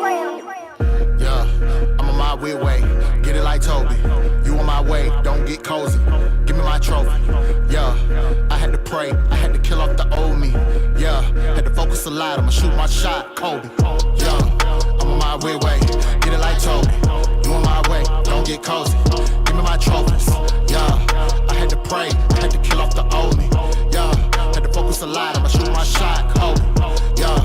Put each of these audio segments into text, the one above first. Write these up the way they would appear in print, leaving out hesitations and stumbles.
Yeah, I'm on my weird way. Get it like Toby. You on my way, don't get cozy. Give me my trophy. Yeah, I had to pray. I had to kill off the old me. Yeah, had to focus a lot. I'ma shoot my shot, Kobe. Yeah, I'm on my weird way. Get it like Toby. You on my way, don't get cozy. Give me my trophies. Yeah, I had to pray. I had to kill off the old me. Yeah, had to focus a lot. I'ma shoot my shot, Kobe. Yeah,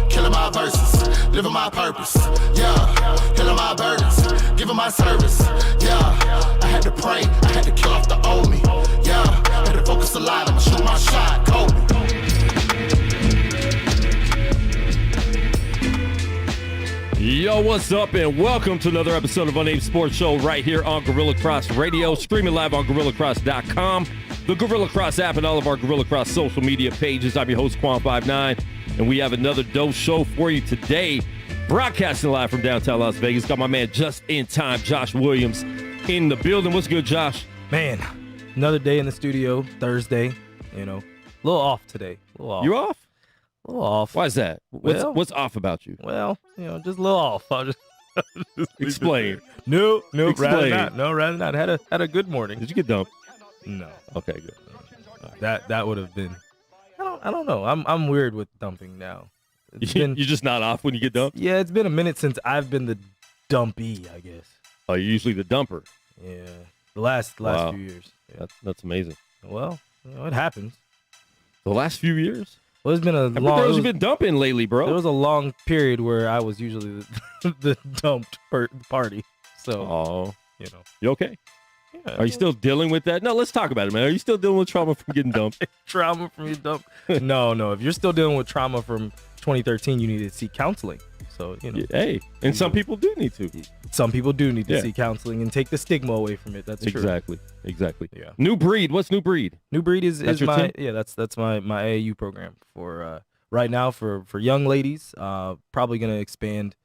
killing my verses, living my purpose. Yeah, healing my burdens, giving my service. Yeah, I had to pray, I had to kill off the old me. Yeah, had to focus a lot, I'ma shoot my shot, Kobe. Yo, what's up, and welcome to another episode of Unnamed Sports Show right here on Gorilla Cross Radio, streaming live on GorillaCross.com, the Gorilla Cross app, and all of our Gorilla Cross social media pages. I'm your host, Quan59, and we have another dope show for you today, broadcasting live from downtown Las Vegas. Got my man just in time, Josh Williams, in the building. What's good, Josh? Man, another day in the studio, Thursday, a little off today. A little off. You off? A little off. Why is that? What's off about you? Well, just a little off. I'll just Explain. No, Explain. rather not. No, rather not. Had a good morning. Did you get dumped? No. Okay, good. That would have been. I don't know. I'm weird with dumping now. You're just not off when you get dumped? Yeah, it's been a minute since I've been the dumpy, I guess. Oh, you're usually the dumper. Yeah, the last Wow. few years. Yeah. That's amazing. Well, it happens. The last few years? Well, it's been a How many long. girls you been dumping lately, bro? There was a long period where I was usually the dumped party. So, Oh, you you okay? Yeah. Are you still dealing with that? No, let's talk about it, man. Are you still dealing with trauma from getting dumped? trauma from your dump? No. If you're still dealing with trauma from 2013, you need to seek counseling. So, Yeah, hey, and some people do need to. some people do need to Yeah. seek counseling and take the stigma away from it. That's true. Exactly. Yeah. New breed. What's new breed? New Breed is That's your my team? that's my AAU program for right now for young ladies. Probably gonna expand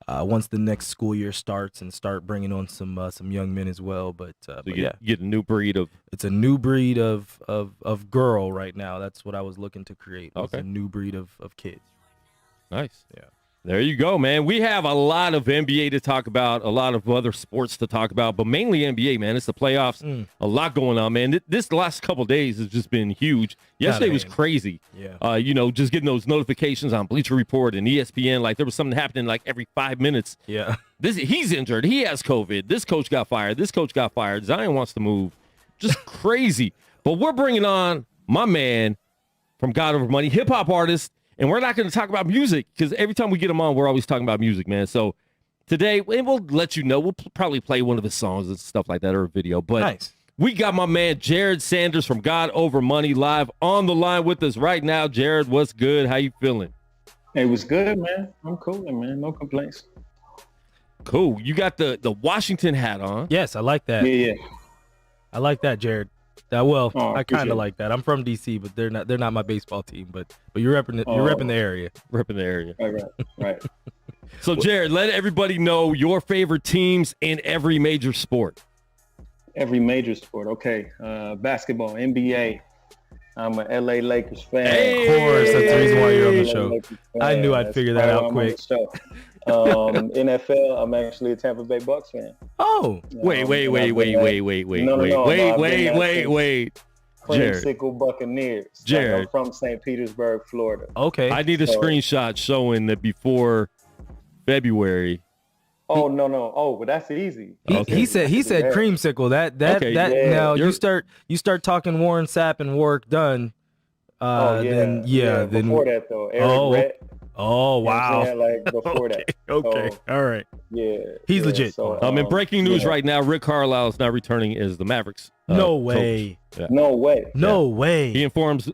once the next school year starts and start bringing on some young men as well. But You get a new breed of. it's a new breed of girl right now. That's what I was looking to create. It's Okay. a new breed of kids. Nice. Yeah. There you go, man. We have a lot of NBA to talk about, a lot of other sports to talk about, but mainly NBA, man. It's the playoffs. A lot going on, man. This last couple of days has just been huge. Yesterday was man. crazy. Yeah. Just getting those notifications on Bleacher Report and ESPN, like there was something happening like every 5 minutes. Yeah. He's injured. He has COVID. This coach got fired. This coach got fired. Zion wants to move. Just crazy. But we're bringing on my man from God Over Money, hip-hop artist, and we're not going to talk about music because every time we get him on, we're always talking about music, man. So today, and we'll let you know, we'll probably play one of his songs and stuff like that or a video. But Nice. we got my man Jered Sanders from God Over Money live on the line with us right now. Jered, what's good? How you feeling? It was good, man. I'm coolin', man. No complaints. Cool. You got the Washington hat on. Yes, I like that. Yeah. I like that, Jared. Oh, I kind appreciate it. of like that. I'm from DC, but they're not my baseball team. But you're repping Oh. you're repping the area. Repping the area. Right. So, Jered, let everybody know your favorite teams in every major sport. Every major sport. Okay. Basketball, NBA. I'm an LA Lakers fan. Hey! Of course, that's the reason why you're on the LA show. Lakers I fan. knew I'd That's figure that why out I'm on quick. the show. NFL, I'm actually a Tampa Bay Bucks fan. Oh, Wait. No, I've been Jered. Creamsicle Buccaneers. Jered. I'm from St. Petersburg, Florida. okay. I need a So- screenshot showing that before February. Oh, no. Oh, but that's easy. He said Yeah. creamsicle. Okay, yeah. Now You're- you start talking Warren Sapp and Warwick Dunn. Then Before that, though. Eric Oh, Rhett. Oh You know what I'm wow. saying? Like before that. Okay. So, All right. yeah. He's yeah, legit. So, In breaking news yeah. right now, Rick Carlisle is now returning as the Mavericks. No coach. way. Yeah. No way. No way. He informs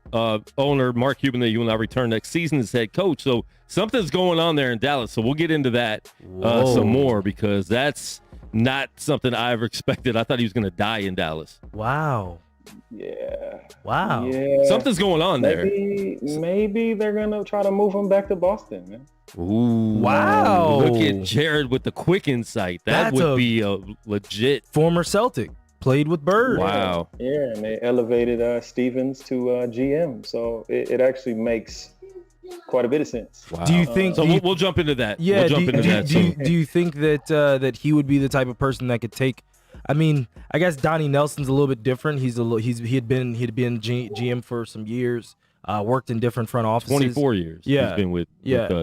owner Mark Cuban that he will not return next season as head coach. So something's going on there in Dallas. So we'll get into that Whoa. some more because that's not something I ever expected. I thought he was going to die in Dallas. Wow. Yeah. Wow. Yeah. Something's going on there. Maybe they're gonna try to move him back to Boston, man. Ooh, Wow. Look at Jered with the quick insight. That That's would a- be a legit. Former Celtic. Played with Bird. Wow. Yeah, and they elevated Stevens to GM, so it actually makes quite a bit of sense. Wow. Do you think? So we'll jump into that. Yeah. We'll jump into that. Do you think that that he would be the type of person that could take? I mean, I guess Donnie Nelson's a little bit different. He had been GM for some years. Worked in different front offices. 24 years. Yeah. He's been with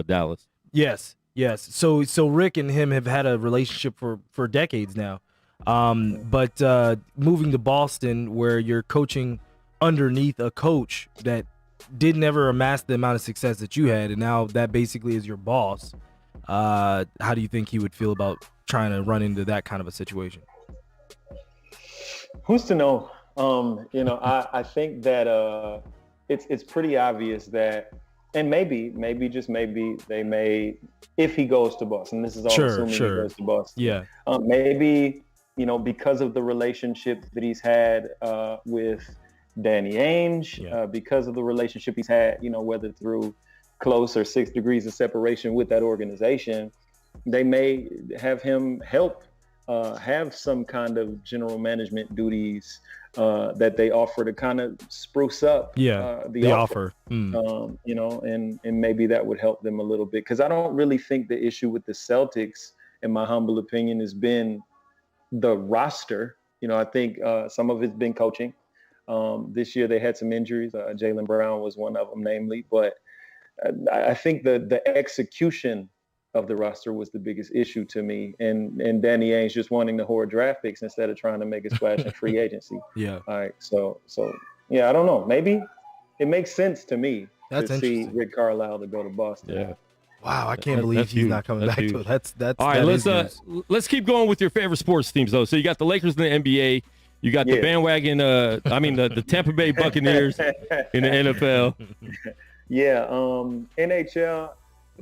Dallas. Yes. So Rick and him have had a relationship for decades now. But moving to Boston, where you're coaching underneath a coach that didn't ever amass the amount of success that you had, and now that basically is your boss. How do you think he would feel about trying to run into that kind of a situation? Who's to know? I think that it's pretty obvious that, and maybe just maybe they may, if he goes to Boston, this is all assuming he goes to Boston. Yeah. Maybe, because of the relationship that he's had with Danny Ainge, because of the relationship he's had, whether through close or 6 degrees of separation with that organization, they may have him help have some kind of general management duties that they offer to kind of spruce up the offer. And maybe that would help them a little bit, because I don't really think the issue with the Celtics, in my humble opinion, has been the roster. I think some of it's been coaching. This year they had some injuries. Jaylen Brown was one of them, namely. But I think the execution of the roster was the biggest issue to me, and Danny Ainge just wanting to hoard draft picks instead of trying to make a splash in free agency. Yeah. All right. So yeah, I don't know. Maybe it makes sense to me to see Rick Carlisle to go to Boston. Yeah. Wow, I can't believe he's not coming back to it. That's all right. Let's keep going with your favorite sports teams though. So you got the Lakers in the NBA. You got the bandwagon. The Tampa Bay Buccaneers in the NFL. Yeah. NHL.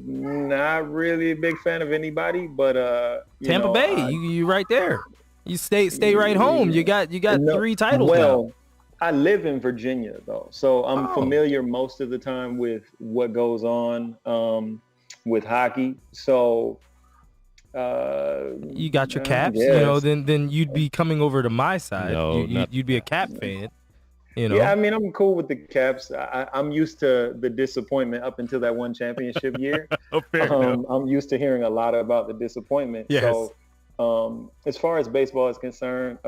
Not really a big fan of anybody, but Tampa Bay, you right there. You stay right home. You got 3 titles now. I live in Virginia though, so I'm familiar most of the time with what goes on with hockey. So you got your Caps, then you'd be coming over to my side. No, you'd be a Cap fan. Yeah, I mean, I'm cool with the Caps. I'm used to the disappointment up until that one championship year. I'm used to hearing a lot about the disappointment. Yes. So as far as baseball is concerned,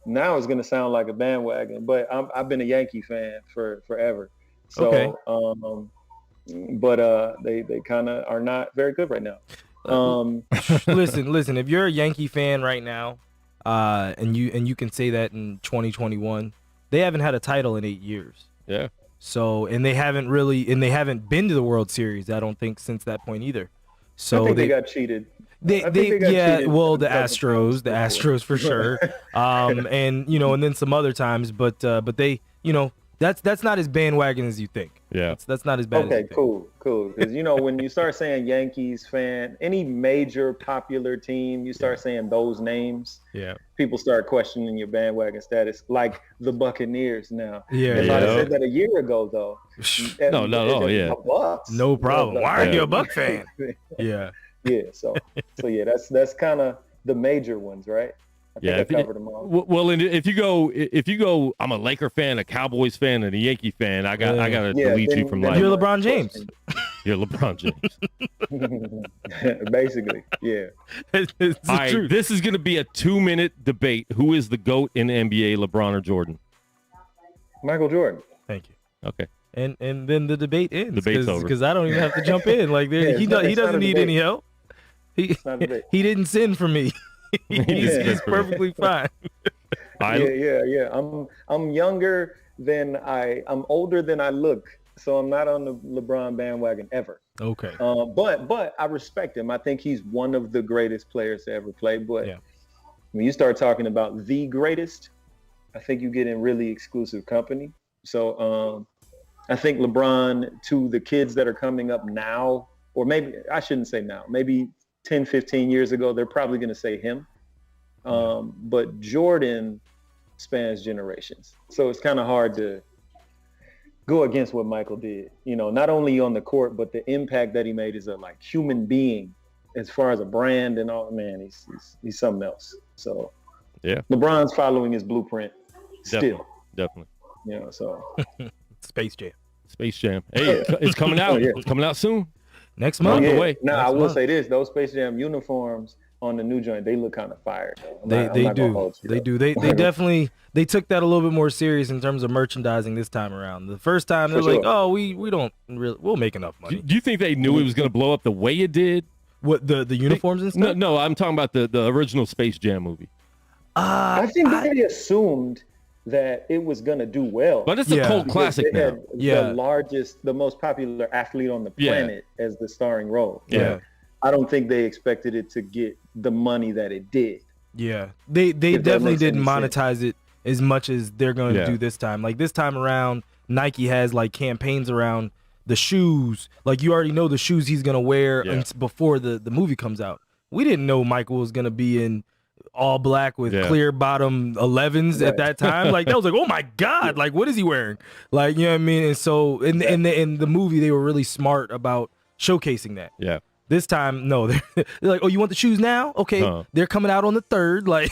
now it's going to sound like a bandwagon, but I've been a Yankee fan for forever. So, but they kind of are not very good right now. Listen, if you're a Yankee fan right now, and you can say that in 2021, they haven't had a title in 8 years. Yeah. So, and they haven't been to the World Series, I don't think, since that point either. So I think they got cheated. The Astros for sure. And and then some other times, but they, that's not as bandwagon as you think. Yeah. That's not as bad. Okay, cool. Because when you start saying Yankees fan, any major popular team, you start saying those names. Yeah. People start questioning your bandwagon status, like the Buccaneers now. Yeah. If I'd have said that a year ago, though. Bucks, no problem. Why are you a Buck fan? Yeah. Yeah. So yeah, that's kind of the major ones, right? I think I covered them all. Well, and if you go, I'm a Laker fan, a Cowboys fan, and a Yankee fan. I gotta delete you from life. You're LeBron James. You're LeBron James. Basically, yeah. All right, this is gonna be a 2-minute debate. Who is the GOAT in the NBA, LeBron or Jordan? Michael Jordan. Thank you. Okay. And then the debate ends. Debate's over. Because I don't even have to jump in. Like he doesn't need any help. He didn't sin for me. He's perfectly fine. Yeah. I'm younger than I'm older than I look, so I'm not on the LeBron bandwagon ever. Okay. But I respect him. I think he's one of the greatest players to ever play. But when you start talking about the greatest, I think you get in really exclusive company. So I think LeBron, to the kids that are coming up now, or maybe I shouldn't say now, maybe 10, 15 years ago, they're probably going to say him. But Jordan spans generations. So it's kind of hard to go against what Michael did, not only on the court, but the impact that he made as a human being, as far as a brand and all. Man, he's something else. So yeah, LeBron's following his blueprint still. Definitely. So Space Jam. Space Jam. Hey, it's coming out. Yeah. It's coming out soon. Next On month. the way. No, I Next will month. say this: those Space Jam uniforms on the new joint, they look kind of fire. They do. They definitely they took that a little bit more serious in terms of merchandising this time around. The first time they're like, oh, we don't really, we'll make enough money. Do you think they knew it was going to blow up the way it did? What the uniforms and stuff? No, I'm talking about the original Space Jam movie. I think they assumed that it was gonna do well. But it's a cult classic they now. Had the most popular athlete on the planet as the starring role. Yeah. I don't think they expected it to get the money that it did. Yeah, they definitely didn't monetize it as much as they're going to do this time. Like this time around, Nike has like campaigns around the shoes. Like you already know the shoes he's gonna wear before the movie comes out. We didn't know Michael was gonna be in all black with clear bottom 11s at that time. Like that was like, oh my God, like what is he wearing? Like, you know what I mean? And so in the movie they were really smart about showcasing that. Yeah. This time, no, they're like, oh, you want the shoes now? Okay, they're coming out on the 3rd. Like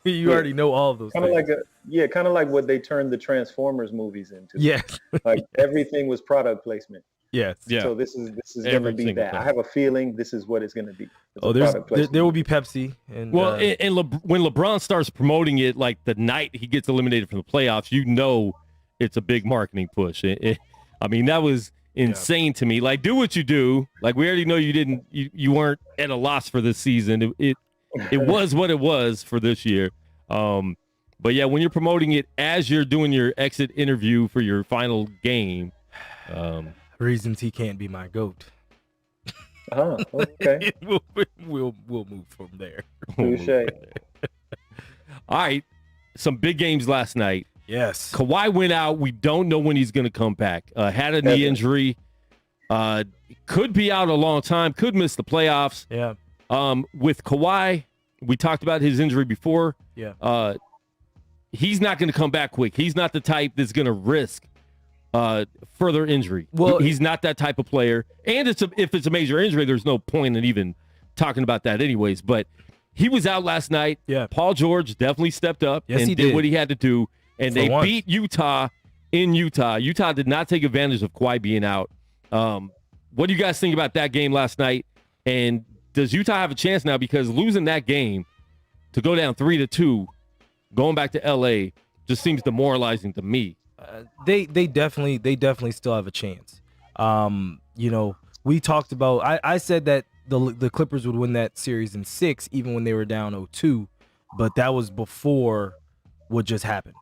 you already know all of those. Kind of like what they turned the Transformers movies into. Yes. Like everything was product placement. Yes. Yeah. So this is going to be that. I have a feeling this is what it's going to be. There will be Pepsi. And when LeBron starts promoting it, like the night he gets eliminated from the playoffs, you know it's a big marketing push. I mean, that was insane to me. Like, do what you do. Like, we already know you weren't at a loss for this season. It was what it was for this year. But yeah, when you're promoting it as you're doing your exit interview for your final game. Reasons he can't be my GOAT. Okay. we'll move from there. Touché. All right. Some big games last night. Yes. Kawhi went out. We don't know when he's going to come back. Had a knee injury. Could be out a long time. Could miss the playoffs. Yeah. With Kawhi, we talked about his injury before. Yeah. He's not going to come back quick. He's not the type that's going to risk further injury. Well, he's not that type of player. And if it's a major injury, there's no point in even talking about that anyways. But he was out last night. Yeah. Paul George definitely stepped up and did what he had to do. And they beat Utah in Utah. Utah did not take advantage of Kawhi being out. What do you guys think about that game last night? And does Utah have a chance now? Because losing that game to go down 3-2, going back to LA, just seems demoralizing to me. They definitely still have a chance. We talked about. I said that the Clippers would win that series in 6, even when they were down 0-2, but that was before what just happened.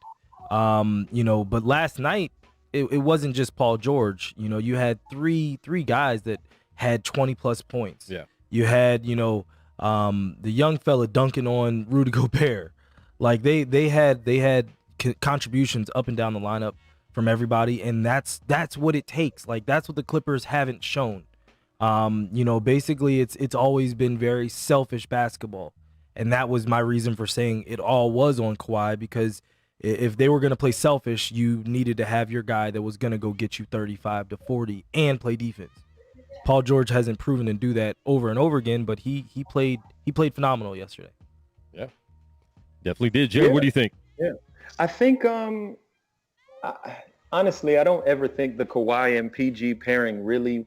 But last night it wasn't just Paul George. You had three guys that had 20+ points. Yeah. You had the young fella dunking on Rudy Gobert. Like they had contributions up and down the lineup from everybody, and that's what it takes. Like that's what the Clippers haven't shown. Basically it's always been very selfish basketball, and that was my reason for saying it all was on Kawhi, because if they were going to play selfish, you needed to have your guy that was going to go get you 35 to 40 and play defense. Paul George hasn't proven to do that over and over again, but he played phenomenal yesterday. Yeah, definitely did. Jared, what do you think? Yeah, I think honestly, I don't ever think the Kawhi and PG pairing really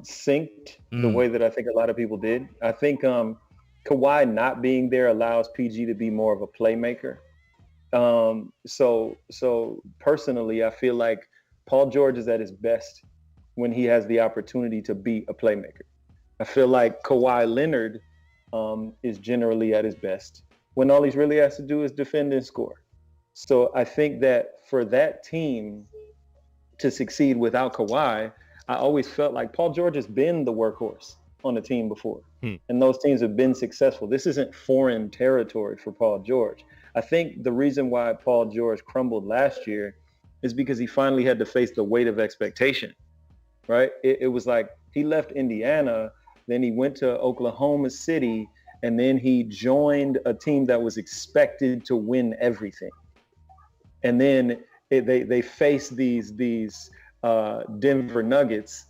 synced the way that I think a lot of people did. I think Kawhi not being there allows PG to be more of a playmaker. So personally, I feel like Paul George is at his best when he has the opportunity to be a playmaker. I feel like Kawhi Leonard is generally at his best when all he really has to do is defend and score. So I think that for that team to succeed without Kawhi, I always felt like Paul George has been the workhorse on a team before, and those teams have been successful. This isn't foreign territory for Paul George. I think the reason why Paul George crumbled last year is because he finally had to face the weight of expectation, right? It was like he left Indiana, then he went to Oklahoma City, and then he joined a team that was expected to win everything. And then they face these Denver Nuggets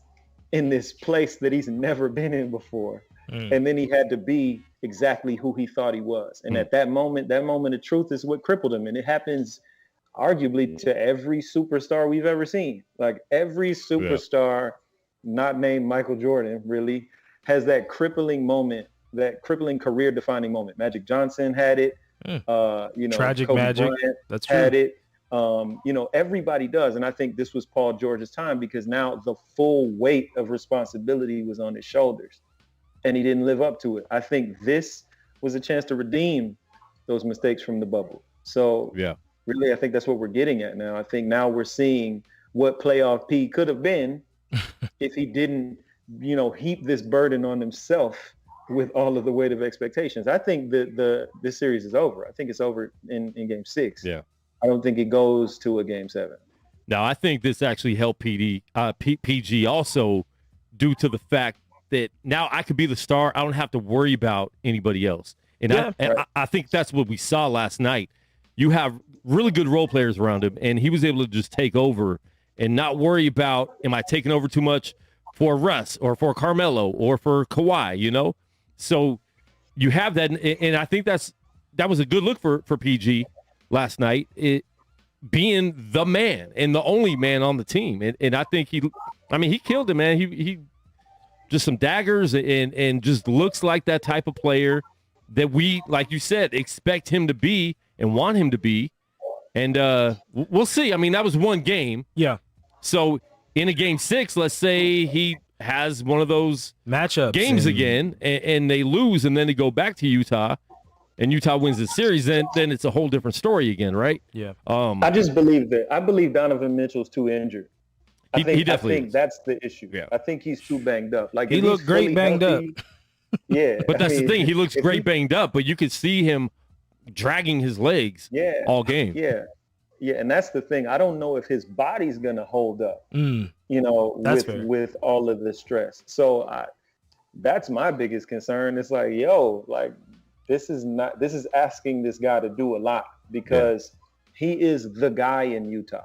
in this place that he's never been in before. And then he had to be exactly who he thought he was. And at that moment of truth is what crippled him. And it happens arguably to every superstar we've ever seen. Like every superstar not named Michael Jordan really has that crippling moment, that crippling career-defining moment. Magic Johnson had it. Tragic Kobe Magic. Bryant That's true. had it. Everybody does. And I think this was Paul George's time because now the full weight of responsibility was on his shoulders and he didn't live up to it. I think this was a chance to redeem those mistakes from the bubble. So really, I think that's what we're getting at now. I think now we're seeing what playoff P could have been if he didn't, heap this burden on himself with all of the weight of expectations. I think this series is over. I think it's over in game 6. Yeah. I don't think it goes to a game 7. Now, I think this actually helped PG also due to the fact that now I could be the star. I don't have to worry about anybody else. And I think that's what we saw last night. You have really good role players around him, and he was able to just take over and not worry about, am I taking over too much for Russ or for Carmelo or for Kawhi, So you have that, and I think that was a good look for PG last night, being the man and the only man on the team. And I think he killed him, man. He just some daggers and just looks like that type of player that we, like you said, expect him to be and want him to be. And we'll see. I mean, that was one game. Yeah. So in a game 6, let's say he has one of those matchups games again and they lose and then they go back to Utah and Utah wins the series, then it's a whole different story again, right? Yeah. I just believe that. I believe Donovan Mitchell's too injured. I think that's the issue. Yeah. I think he's too banged up. Like he looked great banged healthy, up. Yeah. But that's the thing. He looks great banged up, but you could see him dragging his legs all game. Yeah. Yeah, and that's the thing. I don't know if his body's going to hold up, with all of the stress. So that's my biggest concern. It's like, this is asking this guy to do a lot because he is the guy in Utah.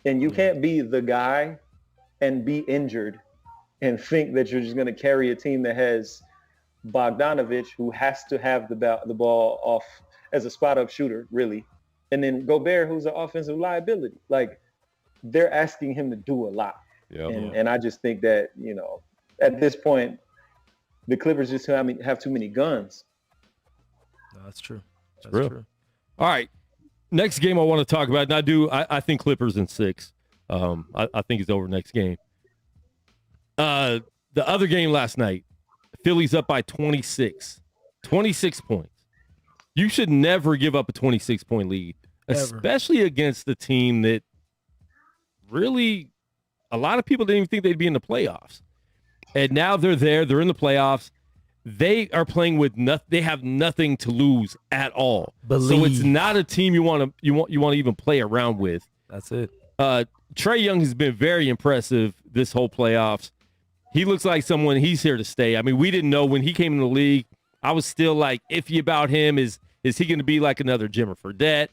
And you can't be the guy and be injured and think that you're just going to carry a team that has Bogdanovich, who has to have the ball off as a spot-up shooter, really. And then Gobert, who's an offensive liability. Like, they're asking him to do a lot. Yeah. And I just think that, at this point, the Clippers just have too many guns. No, that's true. That's true. All right. Next game I want to talk about, and I think Clippers in 6. I think it's over next game. The other game last night, Philly's up by 26. 26 points. You should never give up a 26-point lead, especially against the team that really a lot of people didn't even think they'd be in the playoffs. And now they're there. They're in the playoffs. They are playing with nothing. They have nothing to lose at all. So it's not a team you want to even play around with. That's it. Trae Young has been very impressive this whole playoffs. He looks like someone, he's here to stay. I mean, we didn't know when he came in the league. I was still like iffy about him. Is he going to be like another Jimmer Fredette?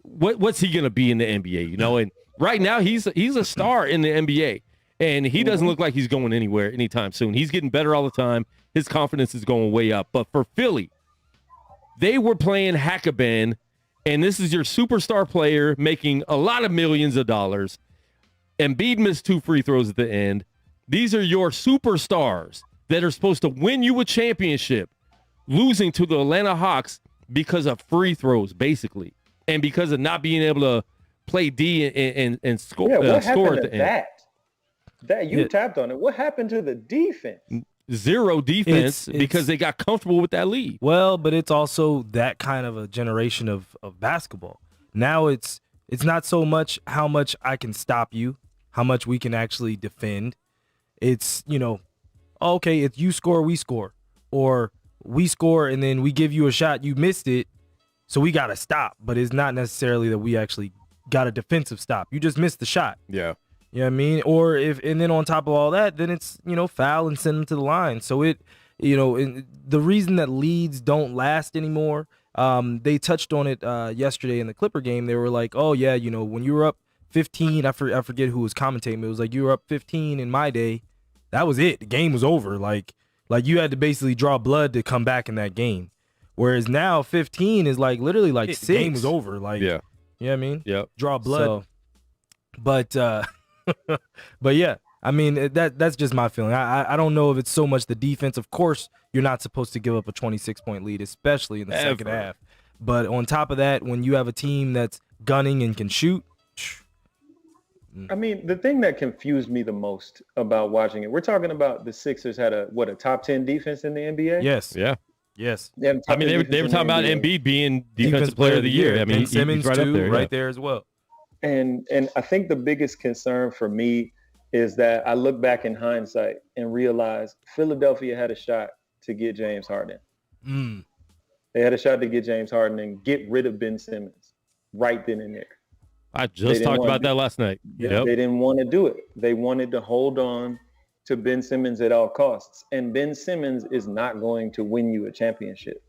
What's he going to be in the NBA? And right now he's a star in the NBA, and he doesn't look like he's going anywhere anytime soon. He's getting better all the time. His confidence is going way up. But for Philly, they were playing hack-a-ben, and this is your superstar player making a lot of millions of dollars. Embiid missed 2 free throws at the end. These are your superstars that are supposed to win you a championship, losing to the Atlanta Hawks because of free throws, basically, and because of not being able to play D and score, score at the end. That you tapped on it. What happened to the defense? Zero defense because they got comfortable with that lead. Well, but it's also that kind of a generation of basketball. Now it's not so much how much I can stop you, how much we can actually defend. It's, okay, if you score, we score. Or we score and then we give you a shot, you missed it, so we got to stop. But it's not necessarily that we actually got a defensive stop. You just missed the shot. Yeah. You know what I mean? Or and then on top of all that, then it's, foul and send them to the line. So the reason that leads don't last anymore, they touched on it yesterday in the Clipper game. They were like, oh, yeah, when you were up 15, I forget who was commentating. It was like you were up 15 in my day. That was it. The game was over. Like you had to basically draw blood to come back in that game. Whereas now 15 is like literally like 6. The game was over. Like, You know what I mean? Yep. Draw blood. So, but yeah, I mean, that's just my feeling. I don't know if it's so much the defense. Of course, you're not supposed to give up a 26-point lead, especially in the second half. But on top of that, when you have a team that's gunning and can shoot. I mean, the thing that confused me the most about watching it, we're talking about the Sixers had a top 10 defense in the NBA? Yes. Yeah. Yes. I mean, they were talking about Embiid being defensive player of the year. I mean, and Simmons he's right too, up there, right there as well. And I think the biggest concern for me is that I look back in hindsight and realize Philadelphia had a shot to get James Harden. They had a shot to get James Harden and get rid of Ben Simmons right then and there. I just talked about that last night. Yep. They didn't want to do it. They wanted to hold on to Ben Simmons at all costs. And Ben Simmons is not going to win you a championship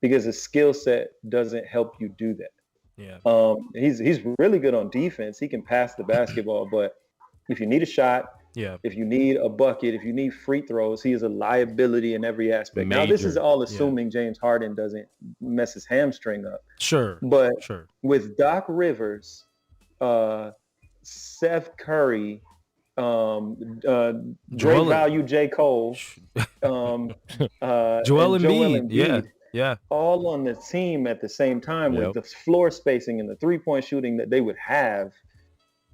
because the skill set doesn't help you do that. Yeah. He's really good on defense. He can pass the basketball, but if you need a shot, if you need a bucket, if you need free throws, he is a liability in every aspect. Now, this is all assuming James Harden doesn't mess his hamstring up. Sure. But with Doc Rivers, Seth Curry, Drake Value J. Cole, Joel Embiid. Yeah. All on the team at the same time with the floor spacing and the three-point shooting that they would have,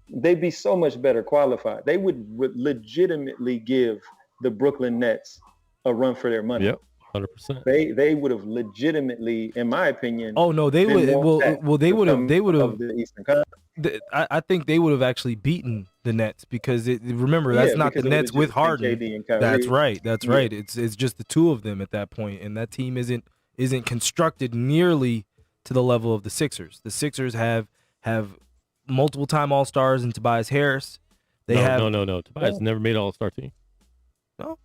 they'd be so much better qualified. They would legitimately give the Brooklyn Nets a run for their money. Yep, 100%. They would have legitimately, in my opinion. Oh no, they would. Well, they would have. The Eastern Conference. I think they would have actually beaten the Nets because remember that's not the Nets with Harden. That's right. That's right. It's just the two of them at that point, and that team isn't constructed nearly to the level of the Sixers. The Sixers have multiple time All-Stars in Tobias Harris. No. Tobias never made All-Star team. No.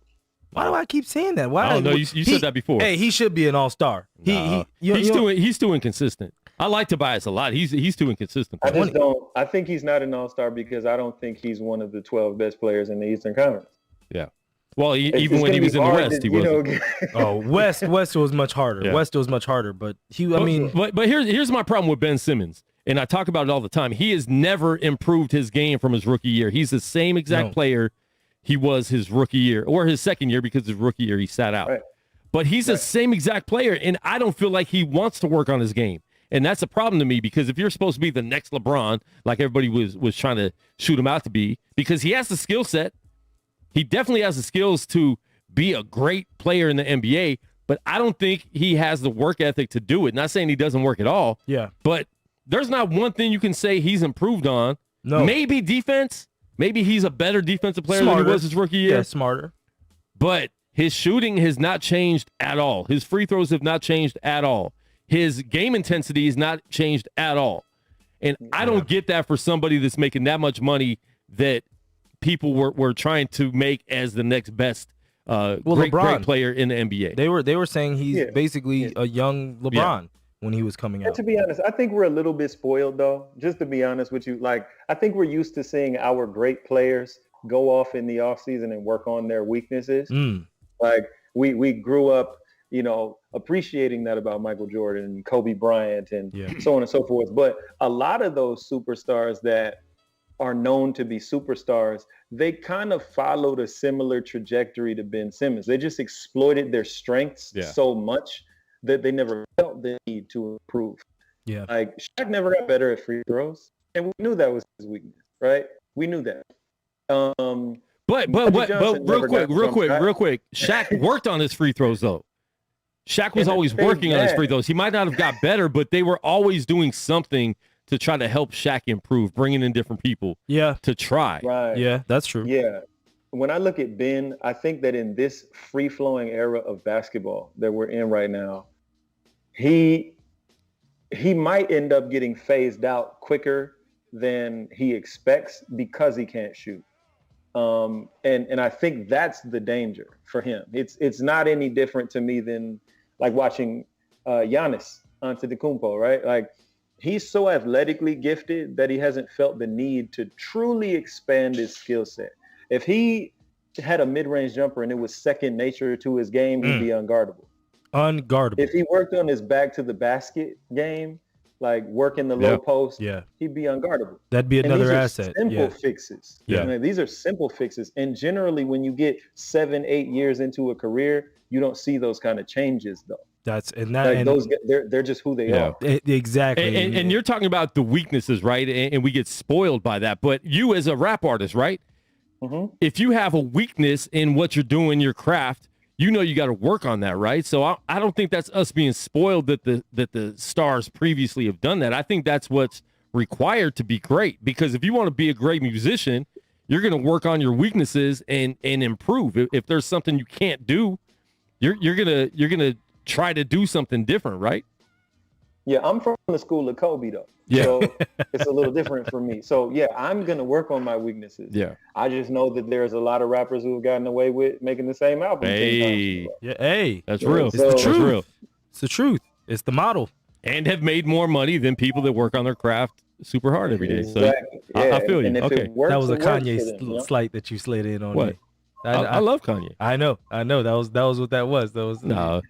Why do I keep saying that? Why? I don't know. You said that before. Hey, he should be an All-Star. He's too inconsistent. I like Tobias a lot. He's too inconsistent. I think he's not an All-Star because I don't think he's one of the 12 best players in the Eastern Conference. Yeah. Well, even when he was in the West, he wasn't. West was much harder. Yeah. West was much harder, but But here's my problem with Ben Simmons, and I talk about it all the time. He has never improved his game from his rookie year. He's the same exact player he was his rookie year or his second year because his rookie year he sat out. Right. But he's the same exact player, and I don't feel like he wants to work on his game. And that's a problem to me because if you're supposed to be the next LeBron, like everybody was trying to shoot him out to be, because he has the skill set, he definitely has the skills to be a great player in the NBA, but I don't think he has the work ethic to do it. Not saying he doesn't work at all. Yeah. But there's not one thing you can say he's improved on. No. Maybe defense. Maybe he's a better defensive player than he was his rookie year. Yeah, smarter. But his shooting has not changed at all. His free throws have not changed at all. His game intensity has not changed at all. And I don't get that for somebody that's making that much money that people were trying to make as the next best great player in the NBA. They were saying he's basically a young LeBron when he was coming out. To be honest, I think we're a little bit spoiled though. Just to be honest with you, like I think we're used to seeing our great players go off in the offseason and work on their weaknesses. Like we grew up, appreciating that about Michael Jordan and Kobe Bryant and so on and so forth. But a lot of those superstars that are known to be superstars, they kind of followed a similar trajectory to Ben Simmons. They just exploited their strengths so much that they never felt the need to improve. Yeah. Like Shaq never got better at free throws, and we knew that was his weakness, right? We knew that. But real quick. Shaq worked on his free throws though. Shaq was always working on his free throws. He might not have got better, but they were always doing something to try to help Shaq improve, bringing in different people to try. Right. Yeah, that's true. Yeah. When I look at Ben, I think that in this free-flowing era of basketball that we're in right now, he might end up getting phased out quicker than he expects because he can't shoot. And I think that's the danger for him. It's not any different to me than like watching Giannis Antetokounmpo, right? Like he's so athletically gifted that he hasn't felt the need to truly expand his skill set. If he had a mid-range jumper and it was second nature to his game, he'd be unguardable. Unguardable. If he worked on his back to the basket game, like working the low post, Yeah. he'd be unguardable. That'd be And another these are asset. Simple fixes. Yeah. I mean, these are simple fixes. And generally, when you get 7-8 years into a career, you don't see those kind of changes, though. They're just who they are. Exactly. And you're talking about the weaknesses, right? And we get spoiled by that. But you as a rap artist, right? Mm-hmm. If you have a weakness in what you're doing, your craft, you know you got to work on that, right? So I don't think that's us being spoiled that the stars previously have done that. I think that's what's required to be great. Because if you want to be a great musician, you're going to work on your weaknesses and improve. If there's something you can't do, you're gonna try to do something different, right? Yeah, I'm from the school of Kobe, though. Yeah. So it's a little different for me. So, yeah, I'm going to work on my weaknesses. Yeah. I just know that there's a lot of rappers who have gotten away with making the same album. Hey. Yeah, hey. That's real. It's the That's truth. real. It's the truth. It's the model. And have made more money than people that work on their craft super hard every day. So Exactly. Yeah. I feel you. And if Okay. it works, That was a it works Kanye for them, you know? slight that you slid in on What? me. I love Kanye. I know. That was what that was. That was No.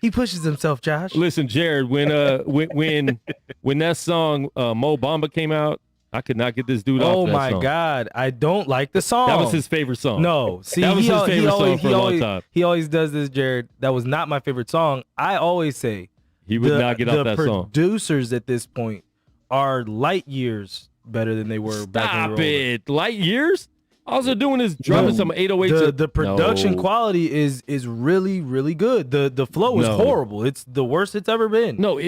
He pushes himself, Josh. Listen, Jered, when that song Mo Bamba came out, I could not get this dude off Oh that my song. God. I don't like the song. That was his favorite song. No. See, that was his favorite song for a long time. He always does this, Jared. That was not my favorite song. I always say He would not get off that the song. producers at this point are light years better than they were back when Stop they were older. it. Light years? All they're doing is drumming some 808s. The production No. quality is really, really good. The flow is No. horrible. It's the worst it's ever been. No,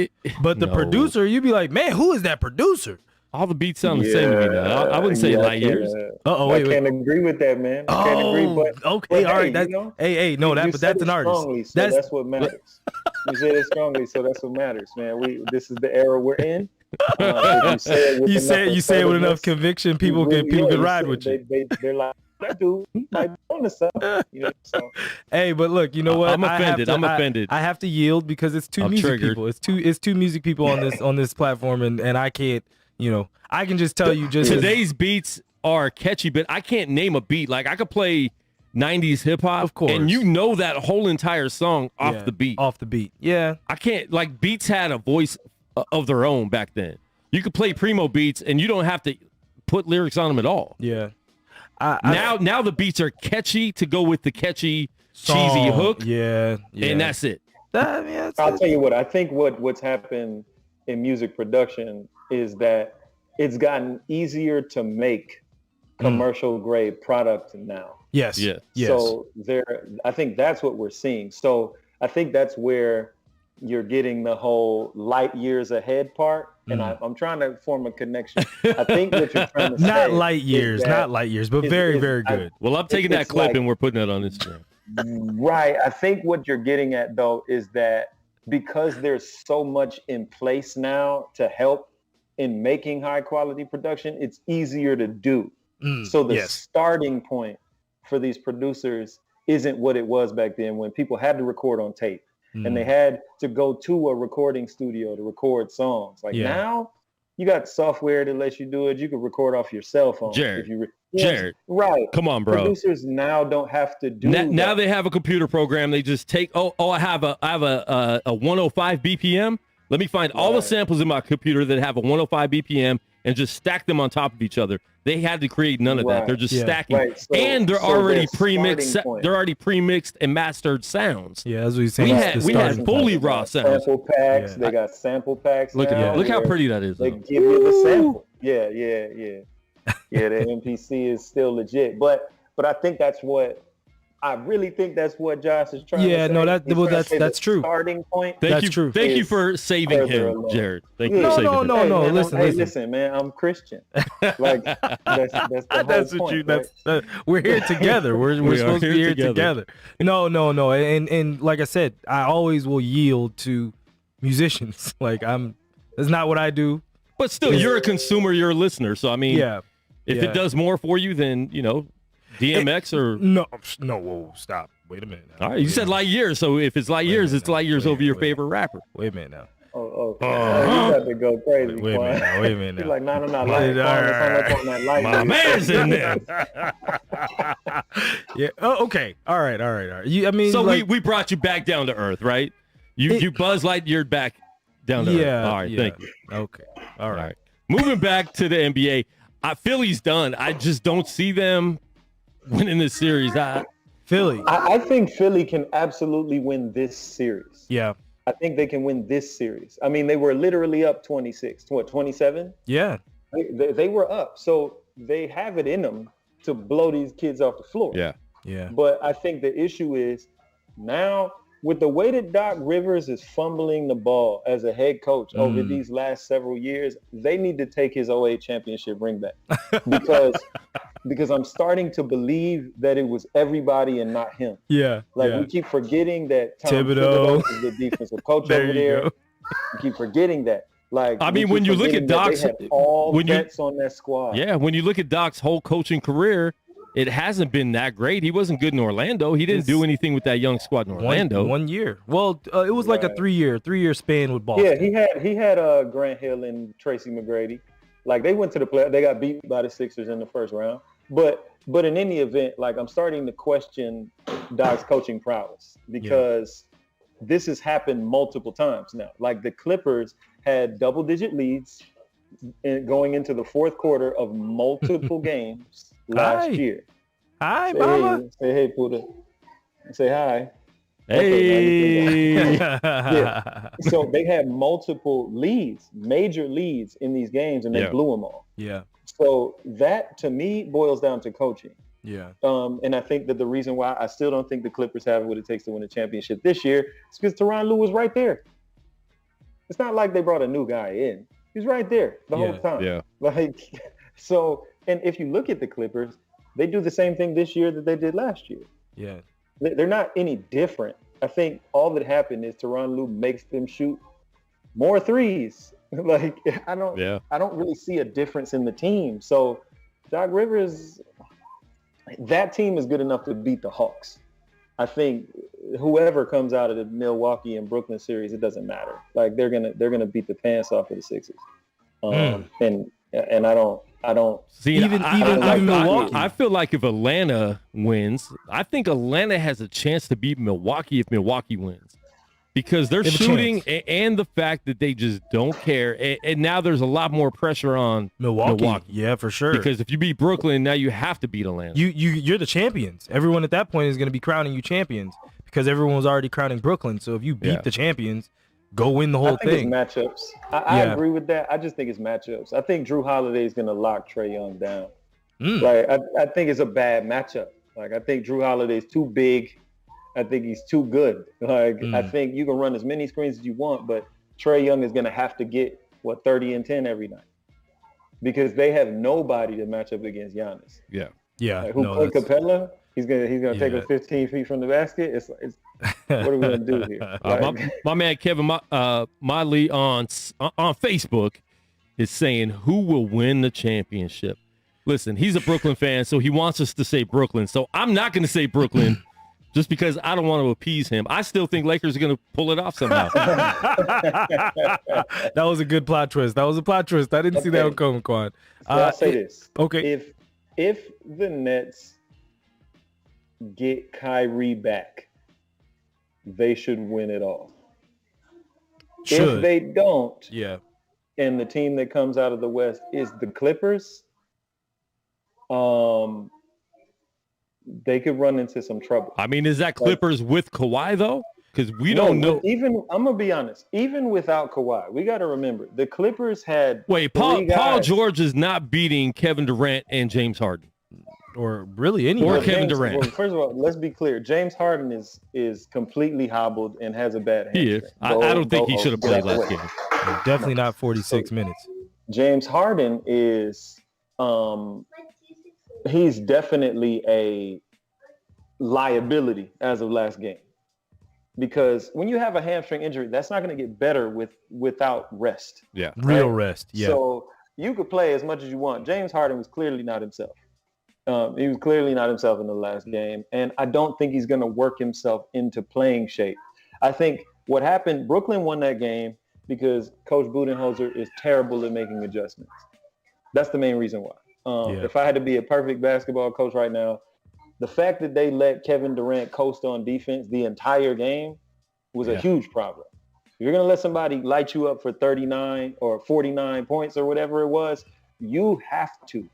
But the no. producer, you'd be like, man, who is that producer? All the beats sound the same to me now. I wouldn't say light years. Uh-oh, I wait. can't agree with that, man. I can't agree, but okay, but all right. hey, That's, you know, hey, no, you but said that's it an artist. strongly, so that's what matters. You said it strongly, so that's what matters, man. This is the era we're in. If You say it with enough conviction, people can ride with you. They're like, that dude, like on the stuff, you know. So Hey, but look, you know what? I'm offended. I'm offended. I have to yield because it's two I'm music triggered. people. It's two music people on this platform, and I can't. You know, I can just tell you just Today's beats are catchy, but I can't name a beat. Like I could play 90s hip hop, Of course. and you know that whole entire song off the beat. Off the beat. Yeah. I can't, like, beats had a voice of their own back then. You could play primo beats, and you don't have to put lyrics on them at all. Yeah. Now the beats are catchy to go with the catchy, cheesy Song. hook, Yeah. and that's it. I'll tell you what. I think what's happened in music production is that it's gotten easier to make commercial grade product now. Yes. Yeah. Yes. So I think that's what we're seeing. So I think that's where you're getting the whole light years ahead part. And I'm trying to form a connection. I think what you're trying to say not light years, but very, very I- good. Well, I'm taking that It's clip like- and we're putting it on Instagram. Right. I think what you're getting at, though, is that because there's so much in place now to help in making high quality production, it's easier to do. So the yes. starting point for these producers isn't what it was back then when people had to record on tape and they had to go to a recording studio to record songs. Like Yeah. now you got software that lets you do it. You can record off your cell phone. Jared, Yes, Jared, right. come on, bro. Producers now don't have to do Now that. they have a computer program. They just take, I have a 105 BPM. Let me find all the samples in my computer that have a 105 BPM and just stack them on top of each other. They had to create none of that. Right. They're just Yeah. stacking, Right. So- and they're so already their pre-mixed. starting point. They're already pre-mixed and mastered sounds. Yeah, that's what he's saying. We It's had- the we had starting fully point. raw sounds. Sample packs. Yeah. They got sample packs. Look now at look how where pretty that is. They though. give you the sample. Yeah. Yeah, the MPC is still legit. But I think I really think that's what Josh is trying to say. Yeah, no, He's trying to say that's the true. Starting point. Thank That's you, true. Thank you Is for saving further him, along. Jared. Thank you Yeah. for saving him. No, Hey, man, listen. listen, man. I'm Christian. Like that's the whole That's what point, you. right? That's we're here together. We're We are supposed to be here here together. No, and like I said, I always will yield to musicians. Like that's not what I do. But still, you're a consumer. You're a listener. So I mean, Yeah. if yeah. it does more for you than DMX or No, whoa, stop. Wait a minute. Now. all right, you said light years. So if it's light years, it's light years over your favorite rapper. Wait a minute now. Oh, you got to go crazy. Wait a minute now. Wait a minute He's now. like, no, light. On that light. My man's in there. Yeah. Oh, okay. All right. You, I mean, So like, we brought you back down to earth, right? You Buzz Lightyear back down there. All right, thank you. Okay. All right. Moving back to the NBA, Philly's done. I just don't see them winning this series. Philly. I think Philly can absolutely win this series. Yeah. I think they can win this series. I mean, they were literally up 26. 27? Yeah. They were up. So they have it in them to blow these kids off the floor. Yeah. Yeah. But I think the issue is now with the way that Doc Rivers is fumbling the ball as a head coach over these last several years, they need to take his 08 championship ring back because I'm starting to believe that it was everybody and not him. Yeah. We keep forgetting that Tom Thibodeau is the defensive coach over there. We keep forgetting that. I mean, when you look at Doc's vets on that squad. Yeah, when you look at Doc's whole coaching career, it hasn't been that great. He wasn't good in Orlando. He didn't do anything with that young squad in Orlando. One year. Well, it was like a three-year span with Boston. Yeah, he had Grant Hill and Tracy McGrady. They went to the play. They got beat by the Sixers in the first round. But in any event, I'm starting to question Doc's coaching prowess because this has happened multiple times now. The Clippers had double-digit leads going into the fourth quarter of multiple games last year. Hi, Mama. Say hey, Puda. Say hi. Hey. Okay, yeah. So they had multiple leads, major leads in these games, and they blew them all. Yeah. So that, to me, boils down to coaching. Yeah. And I think that the reason why I still don't think the Clippers have what it takes to win a championship this year is because Tyronn Lue was right there. It's not like they brought a new guy in. He's right there the whole time. Yeah. So, and if you look at the Clippers, they do the same thing this year that they did last year. Yeah. They're not any different. I think all that happened is Tyronn Lue makes them shoot more threes. I don't really see a difference in the team. So Doc Rivers, that team is good enough to beat the Hawks. I think whoever comes out of the Milwaukee and Brooklyn series, it doesn't matter. They're gonna beat the pants off of the Sixers. And I don't see even Milwaukee. I feel like if Atlanta wins, I think Atlanta has a chance to beat Milwaukee if Milwaukee wins. Because they're shooting and the fact that they just don't care. And now there's a lot more pressure on Milwaukee. Yeah, for sure. Because if you beat Brooklyn, now you have to beat Atlanta. You're the champions. Everyone at that point is going to be crowning you champions because everyone was already crowning Brooklyn. So if you beat the champions, go win the whole thing. It's matchups. I agree with that. I just think it's matchups. I think Drew Holiday is going to lock Trae Young down. I think it's a bad matchup. I think Drew Holiday is too big. I think he's too good. I think you can run as many screens as you want, but Trae Young is going to have to get 30 and 10 every night because they have nobody to match up against Giannis. Yeah. Yeah. Played Capella? He's gonna take him 15 feet from the basket. It's what are we gonna do here? My man Kevin Miley on Facebook is saying who will win the championship. Listen, he's a Brooklyn fan, so he wants us to say Brooklyn. So I'm not going to say Brooklyn. Just because I don't want to appease him. I still think Lakers are going to pull it off somehow. That was a good plot twist. I didn't see that one coming, Quan. I'll say this. Okay. If the Nets get Kyrie back, they should win it all. If they don't, and the team that comes out of the West is the Clippers, they could run into some trouble. I mean, is that Clippers with Kawhi, though? Because we don't know. I'm going to be honest. Even without Kawhi, we got to remember, the Clippers had Paul George is not beating Kevin Durant and James Harden. Or really anyone. Or Kevin Durant. Well, first of all, let's be clear. James Harden is completely hobbled and has a bad hamstring. He is. I don't think he should have played last game. Definitely not 46 minutes. James Harden is he's definitely a liability as of last game. Because when you have a hamstring injury, that's not going to get better without rest. Yeah. Real rest. Yeah. So you could play as much as you want. James Harden was clearly not himself. He was clearly not himself in the last game. And I don't think he's going to work himself into playing shape. I think what happened, Brooklyn won that game because Coach Budenholzer is terrible at making adjustments. That's the main reason why. If I had to be a perfect basketball coach right now, the fact that they let Kevin Durant coast on defense the entire game was a huge problem. If you're going to let somebody light you up for 39 or 49 points or whatever it was, you have to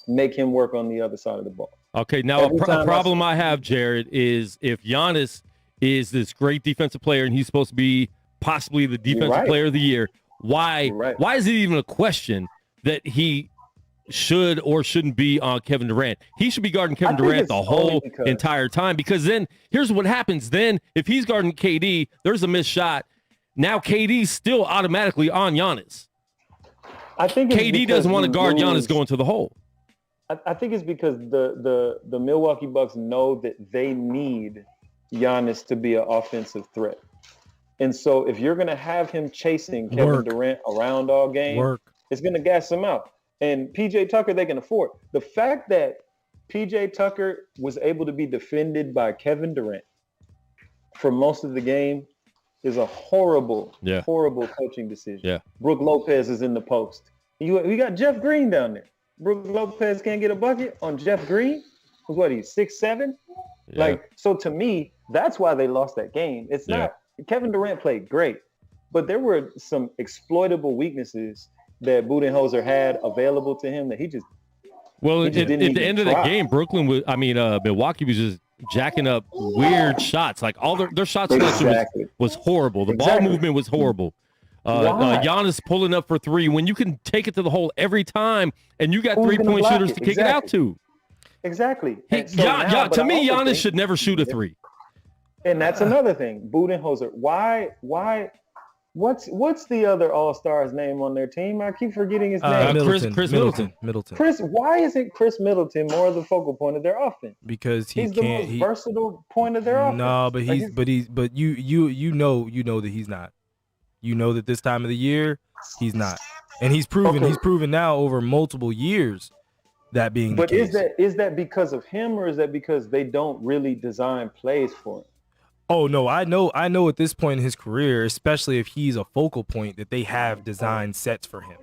make him work on the other side of the ball. Okay, now a problem I have, Jered, is if Giannis is this great defensive player and he's supposed to be possibly the defensive player of the year, why is it even a question that he should or shouldn't be on Kevin Durant? He should be guarding Kevin Durant the whole entire time, because then here's what happens. Then if he's guarding KD, there's a missed shot. Now KD's still automatically on Giannis. I think KD doesn't want to guard Giannis going to the hole. I think it's because the Milwaukee Bucks know that they need Giannis to be an offensive threat. And so if you're going to have him chasing Kevin Durant around all game, it's going to gas him out. And PJ Tucker, they can afford. The fact that PJ Tucker was able to be defended by Kevin Durant for most of the game is a horrible coaching decision. Yeah. Brook Lopez is in the post. We got Jeff Green down there. Brook Lopez can't get a bucket on Jeff Green. Who's what? He's 6'7". Yeah. Like, so to me, that's why they lost that game. It's not Kevin Durant played great, but there were some exploitable weaknesses that Budenholzer had available to him that he just. Well, at the end of the game, Milwaukee was just jacking up weird shots. Like all their shot selection was horrible. The ball movement was horrible. Giannis pulling up for three when you can take it to the hole every time, and you got 3-point shooters to kick it out to. Exactly. To me, Giannis should never shoot a three. And that's another thing. Budenholzer. Why? What's the other All-Star's name on their team? I keep forgetting his name. Chris Middleton. Why isn't Chris Middleton more of the focal point of their offense? Because he's the most versatile point of their offense. No, but you know that he's not. You know that this time of the year he's not, and he's proven now over multiple years that being the case. But is that because of him, or is that because they don't really design plays for him? Oh no, I know at this point in his career, especially if he's a focal point, that they have design sets for him.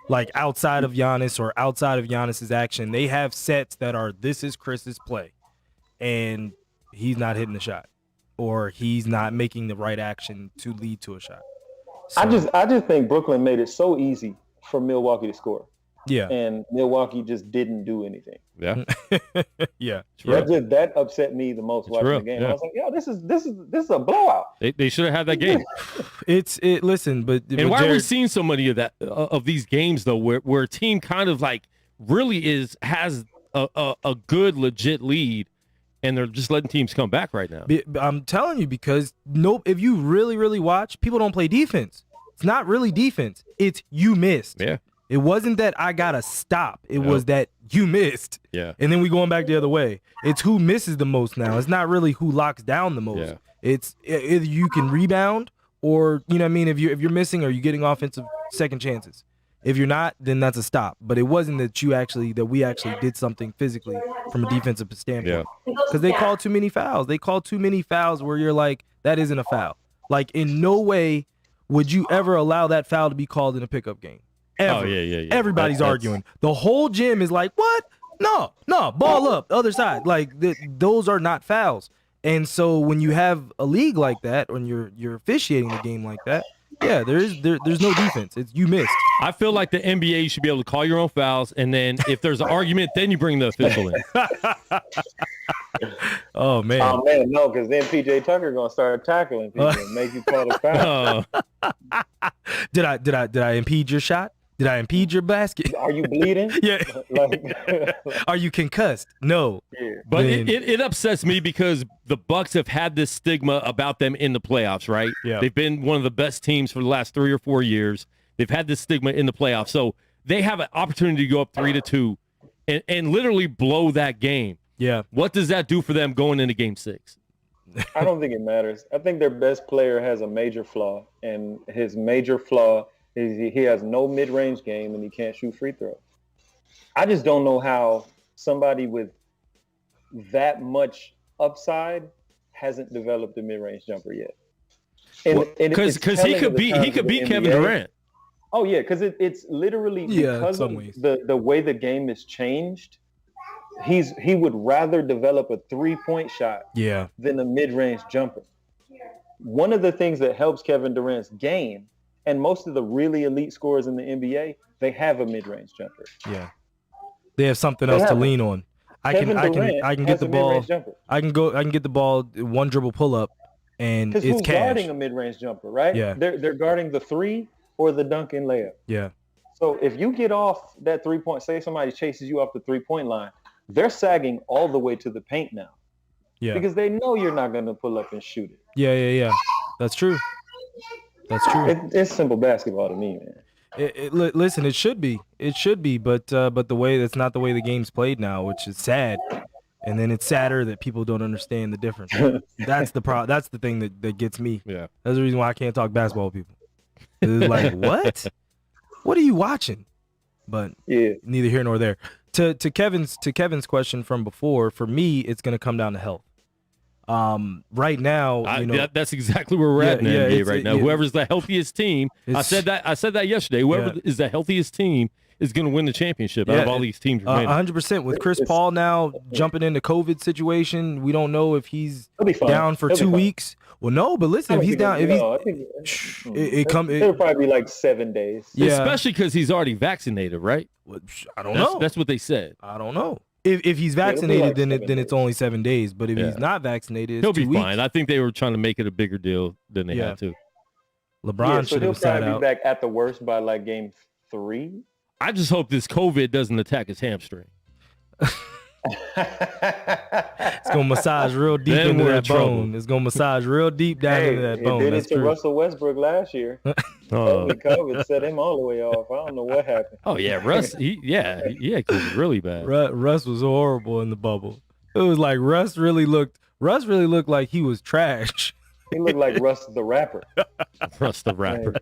Like outside of Giannis or outside of Giannis's action, they have sets that are, this is Chris's play, and he's not hitting the shot, or he's not making the right action to lead to a shot. So, I just think Brooklyn made it so easy for Milwaukee to score. Yeah. And Milwaukee just didn't do anything. Yeah. Yeah. That upset me the most watching the game. Yeah. I was like, yo, this is a blowout. They should have had that game. Listen, but why are we seeing so many of that of these games though, where a team kind of like really has a good legit lead, and they're just letting teams come back right now. I'm telling you, because if you really, really watch, people don't play defense. It's not really defense. It's you missed. Yeah. It wasn't that I got to stop. It was that you missed. Yeah. And then we going back the other way. It's who misses the most now. It's not really who locks down the most. Yeah. It's either you can rebound, or, you know what I mean, if you're missing, are you getting offensive second chances? If you're not, then that's a stop. But it wasn't that we actually did something physically from a defensive standpoint. Because they called too many fouls. They called too many fouls where you're like, that isn't a foul. Like, in no way would you ever allow that foul to be called in a pickup game. Ever. Oh, yeah. Everybody's arguing. The whole gym is like, what? No, ball up, other side. Like, those are not fouls. And so when you have a league like that, when you're officiating the game like that, yeah, there's no defense. It's you missed. I feel like the NBA, you should be able to call your own fouls, and then if there's an argument, then you bring the official in. Oh man, no, because then PJ Tucker gonna start tackling people and make you call the foul. Did I impede your shot? Did I impede your basket? Are you bleeding? Yeah. Are you concussed? No. Yeah. But it upsets me because the Bucks have had this stigma about them in the playoffs, right? Yeah. They've been one of the best teams for the last 3 or 4 years. They've had this stigma in the playoffs. So they have an opportunity to go up 3-2 and literally blow that game. Yeah. What does that do for them going into game 6? I don't think it matters. I think their best player has a major flaw, and his major flaw is he has no mid-range game and he can't shoot free throws. I just don't know how somebody with that much upside hasn't developed a mid-range jumper yet. Because he could beat Kevin Durant. Oh yeah, because it's literally because of the way the game has changed. He would rather develop a 3-point shot than a mid-range jumper. one of the things that helps Kevin Durant's game, and most of the really elite scorers in the NBA, they have a mid-range jumper. Yeah, they have something else to lean on. I can get the ball. I can get the ball one dribble pull up, and it's who's cash. Guarding a mid-range jumper, right? Yeah, they're guarding the three or the dunk and layup. Yeah. So if you get off that 3-point, say somebody chases you off the 3-point line, they're sagging all the way to the paint now. Yeah. Because they know you're not going to pull up and shoot it. Yeah. That's true. It's simple basketball to me, man. Listen, it should be, but the way that's not the way the game's played now, which is sad. And then it's sadder that people don't understand the difference. That's the That's the thing that gets me. Yeah. That's the reason why I can't talk basketball with people. It's like, what? What are you watching? But neither here nor there. To Kevin's question from before, for me, it's going to come down to health. Right now, that's exactly where we're at in the NBA right now. Whoever's the healthiest team, I said that yesterday. Whoever is the healthiest team is going to win the championship out of all these teams remaining. 100%. With Chris Paul now jumping in the COVID situation, we don't know if he's down for 2 weeks. Well, no, but listen, if he's down, it'll probably be like 7 days. Yeah, especially because he's already vaccinated, right? I don't know. That's what they said. I don't know. If he's vaccinated, then it's only 7 days. But if he's not vaccinated, he'll be 2 weeks. fine. I think they were trying to make it a bigger deal than they had to. LeBron should have sat out. He'll probably be back at the worst by like game 3. I just hope this COVID doesn't attack his hamstring. It's gonna massage real deep into that bone. It's gonna massage real deep down into that bone. It did it to Russell Westbrook last year. COVID set him all the way off. I don't know what happened. Oh yeah, Russ. It was really bad. Russ was horrible in the bubble. It was like Russ really looked like he was trash. He looked like Russ the rapper. Russ the rapper.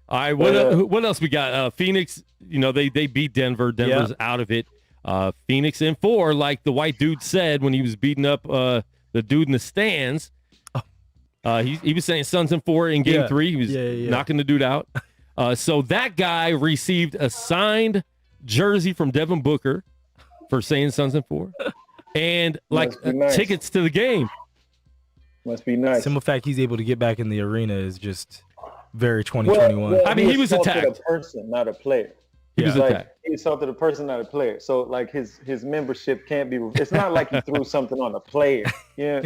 All right, what else we got? Phoenix, they beat Denver. Denver's out of it. Phoenix in 4, like the white dude said when he was beating up the dude in the stands. He was saying Suns in 4 in game 3. He was knocking the dude out. So that guy received a signed jersey from Devin Booker for saying Suns in 4. And tickets to the game. Must be nice. Simple fact he's able to get back in the arena is just very 2021. Well, I mean, he was attacked. A person, not a player. He was attacked. He assaulted a person, not a player. So like his membership can't be. It's not like he threw something on a player. Yeah,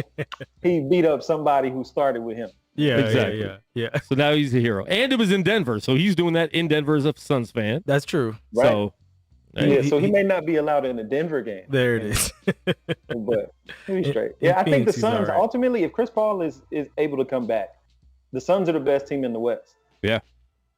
he beat up somebody who started with him. Yeah, exactly. Yeah. So now he's a hero, and it was in Denver, so he's doing that in Denver as a Suns fan. That's true. Right. So. So he may not be allowed in the Denver game. There it is. But he's straight. I think the Suns, ultimately, if Chris Paul is able to come back, the Suns are the best team in the West. Yeah.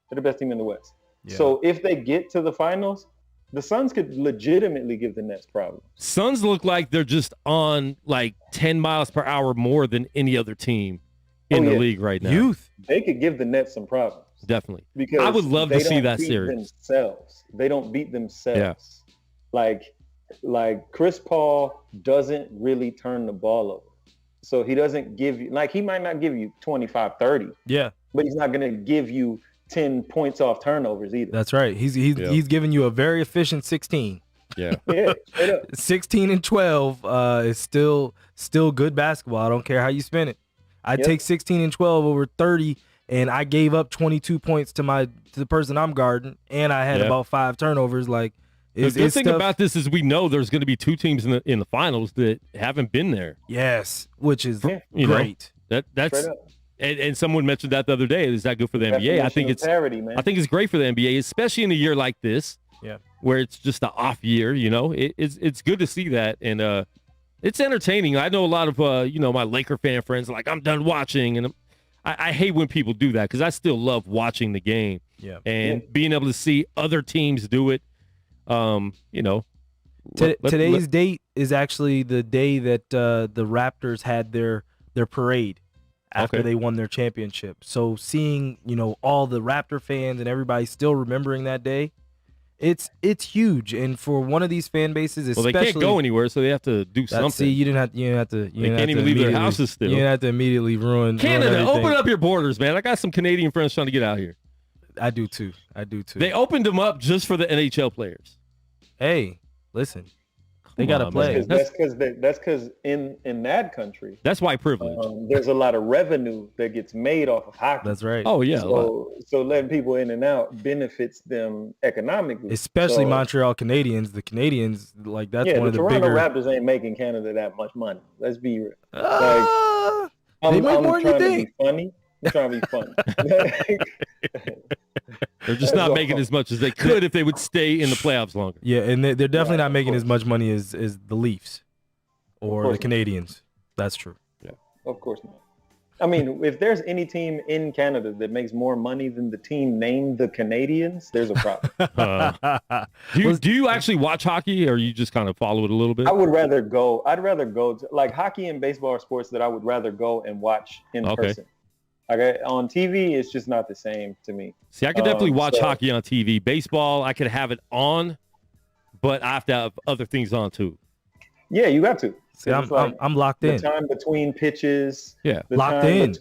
They're the best team in the West. Yeah. So if they get to the finals, the Suns could legitimately give the Nets problems. Suns look like they're just on like 10 miles per hour more than any other team in the league right now. Youth. They could give the Nets some problems. Definitely. Because I would love to see that series. They don't beat themselves. Yeah. Like Chris Paul doesn't really turn the ball over. So he doesn't give you, like, he might not give you 25, 30. Yeah. But he's not going to give you 10 points off turnovers either. That's right. He's giving you a very efficient 16. Yeah. 16 and 12 is still good basketball. I don't care how you spin it. I'd take 16 and 12 over 30, and I gave up 22 points to the person I'm guarding, and I had about 5 turnovers. Like, the good thing about this is we know there's going to be 2 teams in the finals that haven't been there. Yes, which is great. That's and someone mentioned that the other day. Is that good for the NBA? I think it's parity, man. I think it's great for the NBA, especially in a year like this, where it's just an off year. It's good to see that, and it's entertaining. I know a lot of my Laker fan friends are like, I'm done watching, and I hate when people do that because I still love watching the game. Yeah, and being able to see other teams do it. Today's date is actually the day that the Raptors had their parade after they won their championship. So seeing all the Raptor fans and everybody still remembering that day, it's huge. And for one of these fan bases, especially, they can't go anywhere, so they have to do something. See, you didn't have to. They can't even leave their houses still. You didn't have to immediately ruin Canada. Open up your borders, man. I got some Canadian friends trying to get out here. I do too. They opened them up just for the NHL players. Hey, listen. They got to play. That's because in that country, That's white privilege. there's a lot of revenue that gets made off of hockey. That's right. Oh yeah. So letting people in and out benefits them economically. Especially So, Montreal Canadiens. The Canadians, like, that's one of the Toronto bigger. Raptors ain't making Canada that much money. Let's be real. They make more than you think. I'm trying to be funny. They're just not making as much as they could if they would stay in the playoffs longer. Yeah, and they're definitely not making as much money as the Leafs or the Canadians. That's true. Yeah, of course not. I mean, if there's any team in Canada that makes more money than the team named the Canadians, there's a problem. Do you actually watch hockey, or you just kind of follow it a little bit? I'd rather go to, like, hockey and baseball are sports that I would rather go and watch in person. Okay, on TV, it's just not the same to me. See, I could definitely watch hockey on TV. Baseball, I could have it on, but I have to have other things on too. Yeah, you got to. See, I'm locked in. The time between pitches. Yeah, locked in.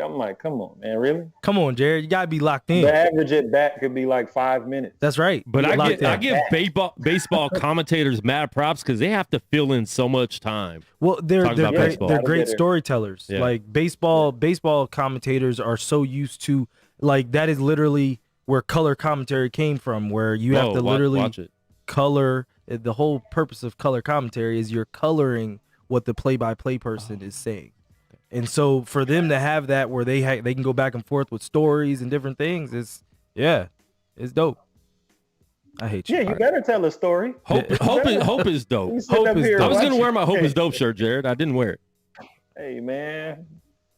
I'm like, come on, man, really? Come on, Jared, you gotta be locked in. The average at bat could be like 5 minutes. That's right. But I give baseball commentators mad props because they have to fill in so much time. Well, they're great storytellers. Yeah. Like baseball commentators are so used to, like, that is literally where color commentary came from, where you have to literally watch it. Color. The whole purpose of color commentary is you're coloring what the play-by-play person is saying. And so for them to have that where they can go back and forth with stories and different things, it's dope. I hate you. Yeah, you better tell a story. Hope is dope. Hope is dope. I was going to wear my Hope is dope shirt, Jared. I didn't wear it. Hey, man.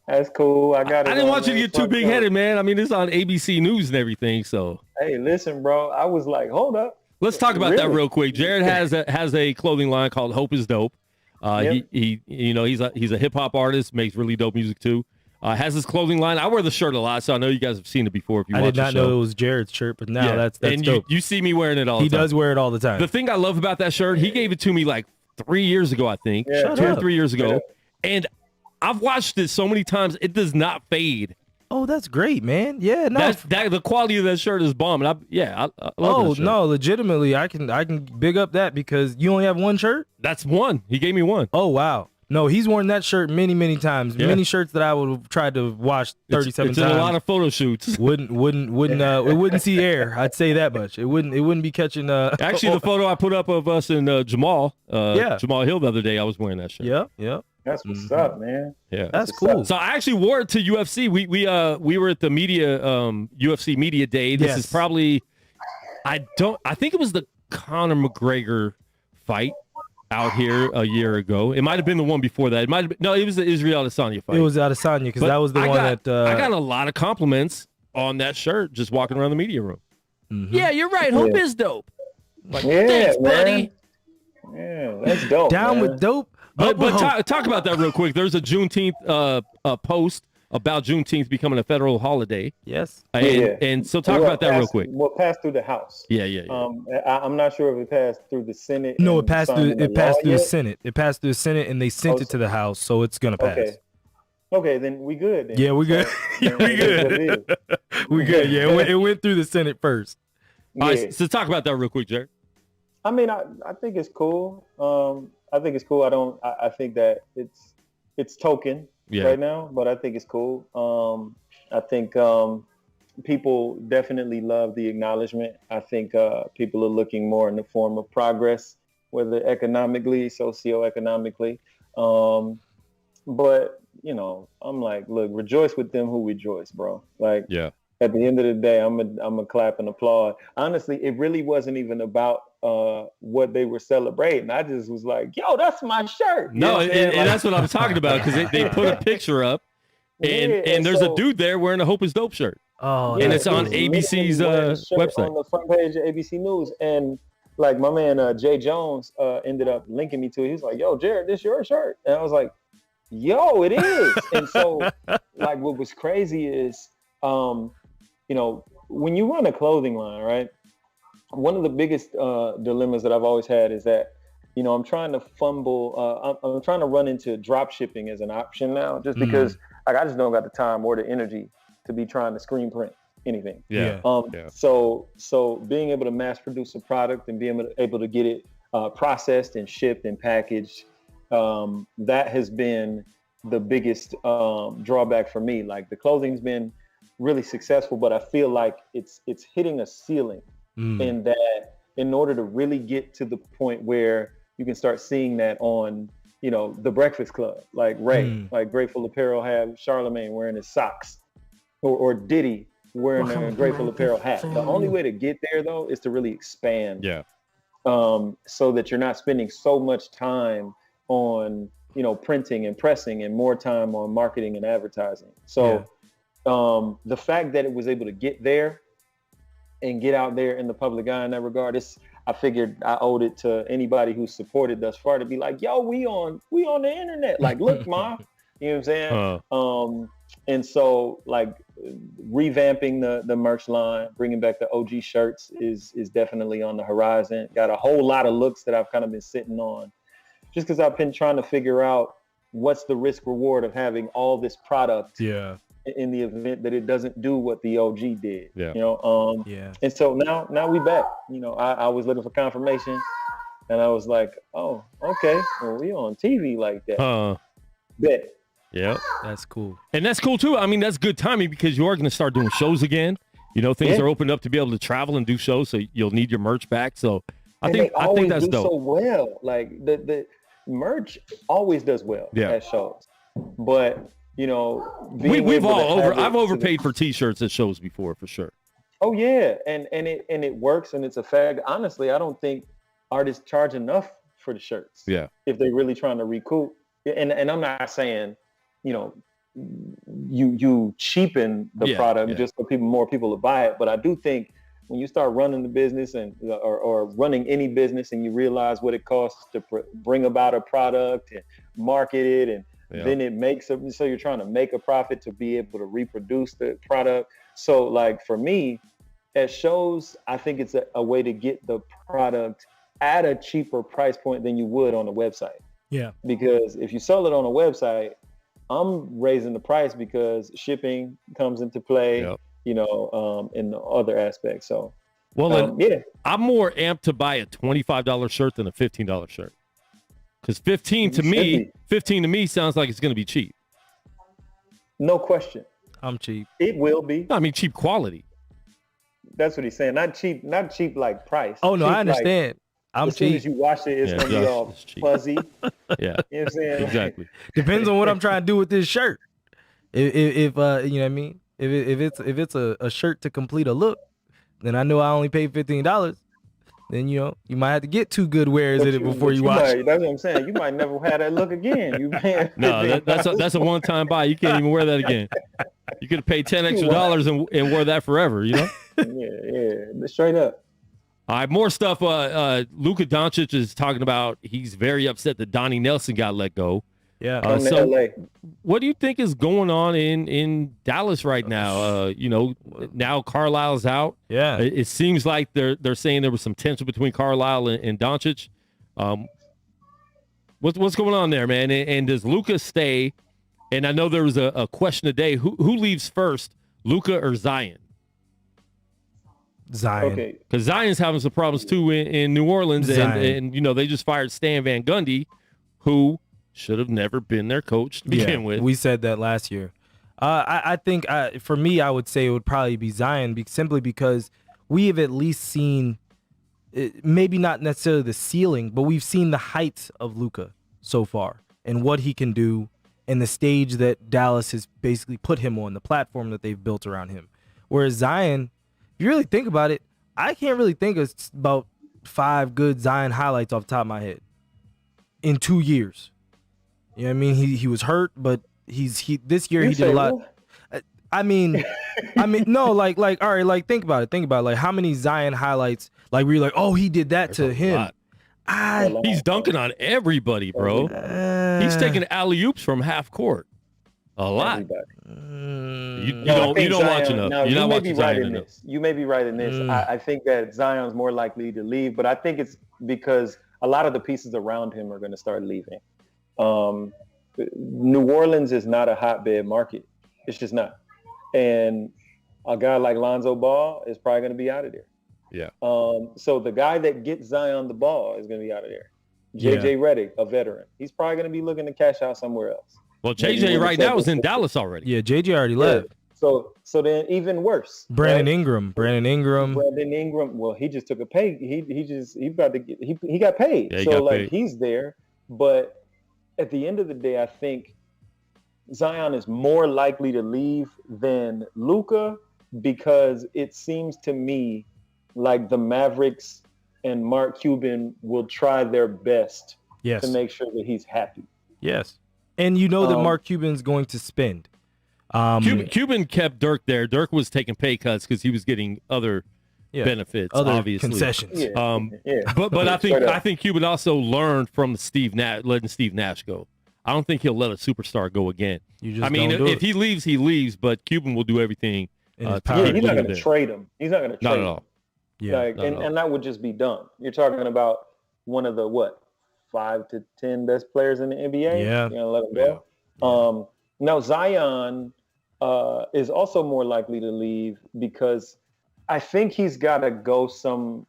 That's cool. I got it. I didn't want you to get too big-headed, man. I mean, it's on ABC News and everything, so. Hey, listen, bro. I was like, hold up. Let's talk about that real quick. Jared has a clothing line called Hope is Dope. Yep. He's a hip hop artist, makes really dope music too. Has his clothing line. I wear the shirt a lot, so I know you guys have seen it before. If you watch the show. I did not know it was Jared's shirt, but now that's dope. You see me wearing it all the time. He does wear it all the time. The thing I love about that shirt, he gave it to me like 3 years ago, I think. Yeah. 2 or 3 years ago. And I've watched it so many times, it does not fade. Oh, that's great, man. Yeah, no. The quality of that shirt is bomb. And I love that shirt. No, legitimately, I can big up that because you only have one shirt? That's one. He gave me one. Oh, wow. No, he's worn that shirt many, many times. Yeah. Many shirts that I would have tried to wash 37 it's times. In a lot of photo shoots. Wouldn't see air. I'd say that much. It wouldn't be catching. Actually, the photo I put up of us and Jamal Hill the other day, I was wearing that shirt. Yeah. That's what's up, man. Yeah, that's cool. Up. So I actually wore it to UFC. We were at the media UFC media day. This is probably I think it was the Conor McGregor fight out here a year ago. It might have been the one before that. It was the Israel Adesanya fight. It was Adesanya because that was the one that I got a lot of compliments on that shirt just walking around the media room. Mm-hmm. Yeah, you're right. Hope is dope. Like, thanks, buddy. Yeah, that's dope. Down with dope. But talk about that real quick. There's a Juneteenth post about Juneteenth becoming a federal holiday. Yes. And so talk about that real quick. Well, passed through the House. Yeah. I'm not sure if it passed through the Senate. No, it passed through the Senate. It passed through the Senate and they sent it to the House, so it's gonna pass. Okay, then we good. Then. Yeah, we good. We good. We good. Yeah, it went through the Senate first. All right, so talk about that real quick, Jared. I mean, I think it's cool. I think it's cool. I think that it's token right now, but I think it's cool. I think people definitely love the acknowledgement. I think people are looking more in the form of progress, whether economically, socioeconomically. But, I'm like, look, rejoice with them who rejoice, bro. Like, at the end of the day, I'm a clap and applaud. Honestly, it really wasn't even about what they were celebrating. I just was like, yo, that's my shirt. No, and that's what I'm talking about because they put a picture up and there's a dude there wearing a Hope is Dope shirt. Oh, and it's on ABC's website. On the front page of ABC News. And like my man, Jay Jones ended up linking me to it. He was like, yo, Jared, this your shirt? And I was like, yo, it is. And so like what was crazy is, when you run a clothing line, right? One of the biggest dilemmas that I've always had is that, I'm trying to I'm trying to run into drop shipping as an option now, just because I just don't got the time or the energy to be trying to screen print anything. Yeah. So being able to mass produce a product and being able to get it processed and shipped and packaged. That has been the biggest drawback for me. Like the clothing's been really successful, but I feel like it's hitting a ceiling in that in order to really get to the point where you can start seeing that on, the Breakfast Club, like Ray, like Grateful Apparel have Charlemagne wearing his socks, or Diddy wearing a Grateful Apparel hat. The only way to get there though is to really expand. Yeah. So that you're not spending so much time on, printing and pressing and more time on marketing and advertising. So the fact that it was able to get there and get out there in the public eye in that regard, I figured I owed it to anybody who supported thus far to be like, yo, we on the internet. Like, look, Ma, you know what I'm saying? And so like revamping the merch line, bringing back the OG shirts is definitely on the horizon. Got a whole lot of looks that I've kind of been sitting on just because I've been trying to figure out what's the risk reward of having all this product in the event that it doesn't do what the OG did. And so now we back. I was looking for confirmation and I was like, oh, okay, well, we on TV like that. Bet. Yeah, that's cool. And that's cool too. I mean, that's good timing because you are going to start doing shows again. Things are opened up to be able to travel and do shows, so you'll need your merch back. So I think that's dope. So well, like the merch always does well at shows, but I've overpaid for T-shirts at shows before for sure. Oh yeah, and it works and it's a fag. Honestly, I don't think artists charge enough for the shirts. Yeah, if they're really trying to recoup, and I'm not saying you cheapen the product just so more people will buy it, but I do think when you start running the business and or running any business and you realize what it costs to bring about a product and market it and then it makes up, so you're trying to make a profit to be able to reproduce the product. So like for me at shows, I think it's a way to get the product at a cheaper price point than you would on a website. Yeah. Because if you sell it on a website, I'm raising the price because shipping comes into play, in the other aspects. So, I'm more amped to buy a $25 shirt than a $15 shirt. Because 15 to me sounds like it's going to be cheap. No question. I'm cheap. It will be. I mean, cheap quality. That's what he's saying. Not cheap like price. Oh, no, cheap I understand. Like, I'm as cheap. soon as you wash it, it's going to be all fuzzy. Yeah. You know what I'm saying? Exactly. Depends on what I'm trying to do with this shirt. If you know what I mean? If it's a shirt to complete a look, then I know I only paid $15. Then you might have to get 2 good wears in it before you wash it. That's what I'm saying. You might never have that look again. That's a one-time buy. You can't even wear that again. You could have paid $10 extra and wear that forever. Yeah, straight up. All right, more stuff. Luka Doncic is talking about he's very upset that Donnie Nelson got let go. Yeah. So LA. what do you think is going on in Dallas right now? Now Carlisle's out. Yeah. It seems like they're saying there was some tension between Carlisle and Doncic. What's going on there, man? And does Luka stay? And I know there was a question today. Who leaves first, Luka or Zion? Zion. Okay. Because Zion's having some problems too in New Orleans, and they just fired Stan Van Gundy, who should have never been their coach to begin with. We said that last year. I think for me, I would say it would probably be Zion, simply because we have at least seen, maybe not necessarily the ceiling, but we've seen the heights of Luka so far and what he can do and the stage that Dallas has basically put him on, the platform that they've built around him. Whereas Zion, if you really think about it, I can't really think of about 5 good Zion highlights off the top of my head in 2 years. You know what I mean? He was hurt, but this year he did a lot. I mean, no, like, all right, like, think about it. Like, how many Zion highlights, like, where you're like, oh, he did that to him. He's dunking on everybody, bro. He's taking alley-oops from half court. A lot. You don't watch enough. Now, You're not watching Zion enough. You may be right in this. I think that Zion's more likely to leave, but I think it's because a lot of the pieces around him are going to start leaving. New Orleans is not a hotbed market. It's just not. And a guy like Lonzo Ball is probably going to be out of there. Yeah. So the guy that gets Zion the ball is going to be out of there. JJ Redick, a veteran. He's probably going to be looking to cash out somewhere else. Well, JJ right now is in Dallas already. Yeah, JJ already left. So then even worse. Brandon right? Ingram. Brandon Ingram. Well, he just took a pay. He got paid. Yeah, he so got like paid. he's there. But at the end of the day, I think Zion is more likely to leave than Luka, because it seems to me like the Mavericks and Mark Cuban will try their best to make sure that he's happy. Yes. And you know that Mark Cuban's going to spend. Cuban kept Dirk there. Dirk was taking pay cuts because he was getting other benefits, other obviously. concessions. But I think Cuban also learned from letting Steve Nash go. I don't think he'll let a superstar go again. If he leaves, he leaves. But Cuban will do everything. He's not going to trade him. He's not going to trade him. Not at all. Yeah, and that would just be dumb. You're talking about one of the 5 to 10 best players in the NBA. Yeah, you're gonna let him go. Now Zion is also more likely to leave because I think he's got to go some.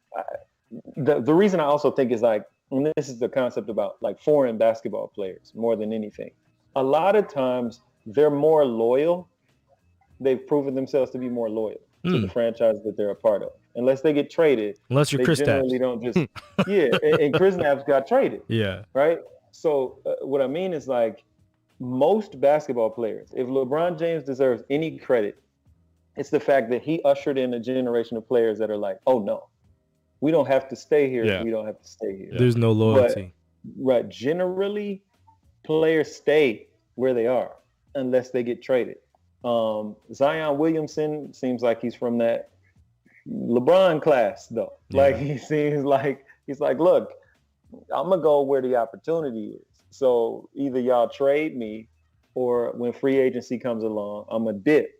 The reason I also think is like, and this is the concept about like foreign basketball players more than anything. A lot of times they're more loyal. They've proven themselves to be more loyal to the franchise that they're a part of. Unless they get traded. Unless you're Chris generally don't just and Chris Naps got traded. Yeah. Right? So what I mean is like most basketball players, if LeBron James deserves any credit, it's the fact that he ushered in a generation of players that are like, oh no, we don't have to stay here. Yeah. We don't have to stay here. There's no loyalty. But generally players stay where they are unless they get traded. Zion Williamson seems like he's from that LeBron class though. Like he seems like he's like, look, I'm gonna go where the opportunity is. So either y'all trade me, or when free agency comes along, I'm a dip.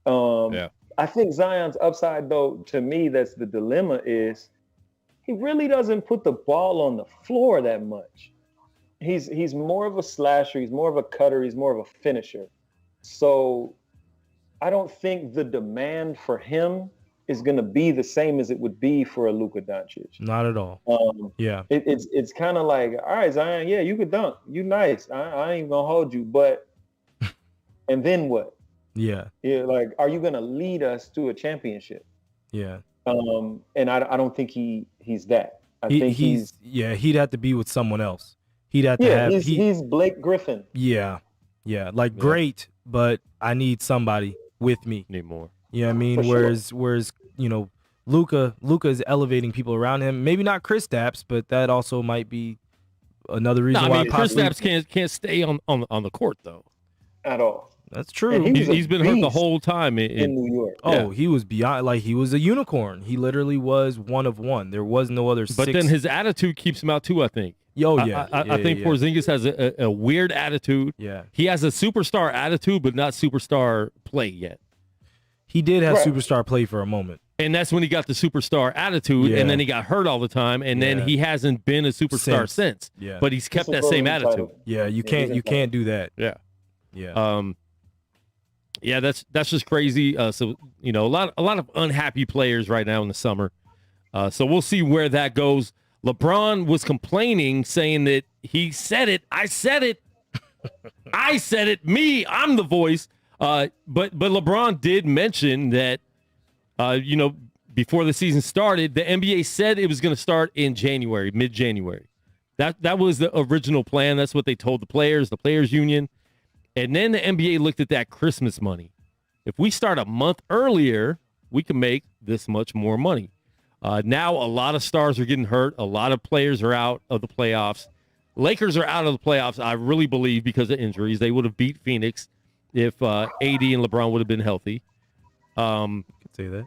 I think Zion's upside though, to me, that's the dilemma, is he really doesn't put the ball on the floor that much. He's more of a slasher, he's more of a cutter, he's more of a finisher. So I don't think the demand for him is going to be the same as it would be for a Luka Doncic. Not at all. It's kind of like, all right, Zion, yeah, you could dunk. You nice. I ain't going to hold you, but and then what? Yeah. Like, are you going to lead us to a championship? Yeah. And I don't think he's that. I think he'd have to be with someone else. He'd have to have. He's Blake Griffin. Yeah. Great, but I need somebody with me. Need more. You know what I mean? Whereas Luka is elevating people around him. Maybe not Chris Stapps, but that also might be another reason why. Chris Stapps can't stay on the court though. At all. That's true. He's been hurt the whole time in New York. Oh, he was beyond. Like, he was a unicorn. He literally was one of one. There was no other. But then his attitude keeps him out too, I think. I think Porzingis has a weird attitude. Yeah. He has a superstar attitude, but not superstar play yet. He did have superstar play for a moment. And that's when he got the superstar attitude, and then he got hurt all the time, and then he hasn't been a superstar since. Yeah. But he's kept that same attitude. Yeah, you can't do that. Yeah. Yeah. That's just crazy. So a lot of unhappy players right now in the summer. So we'll see where that goes. LeBron was complaining, saying that he said it. I said it. I said it. Me. I'm the voice. But LeBron did mention that, before the season started, the NBA said it was going to start in January, mid-January. That was the original plan. That's what they told the players union. And then the NBA looked at that Christmas money. If we start a month earlier, we can make this much more money. Now a lot of stars are getting hurt. A lot of players are out of the playoffs. Lakers are out of the playoffs, I really believe, because of injuries. They would have beat Phoenix if AD and LeBron would have been healthy. I could say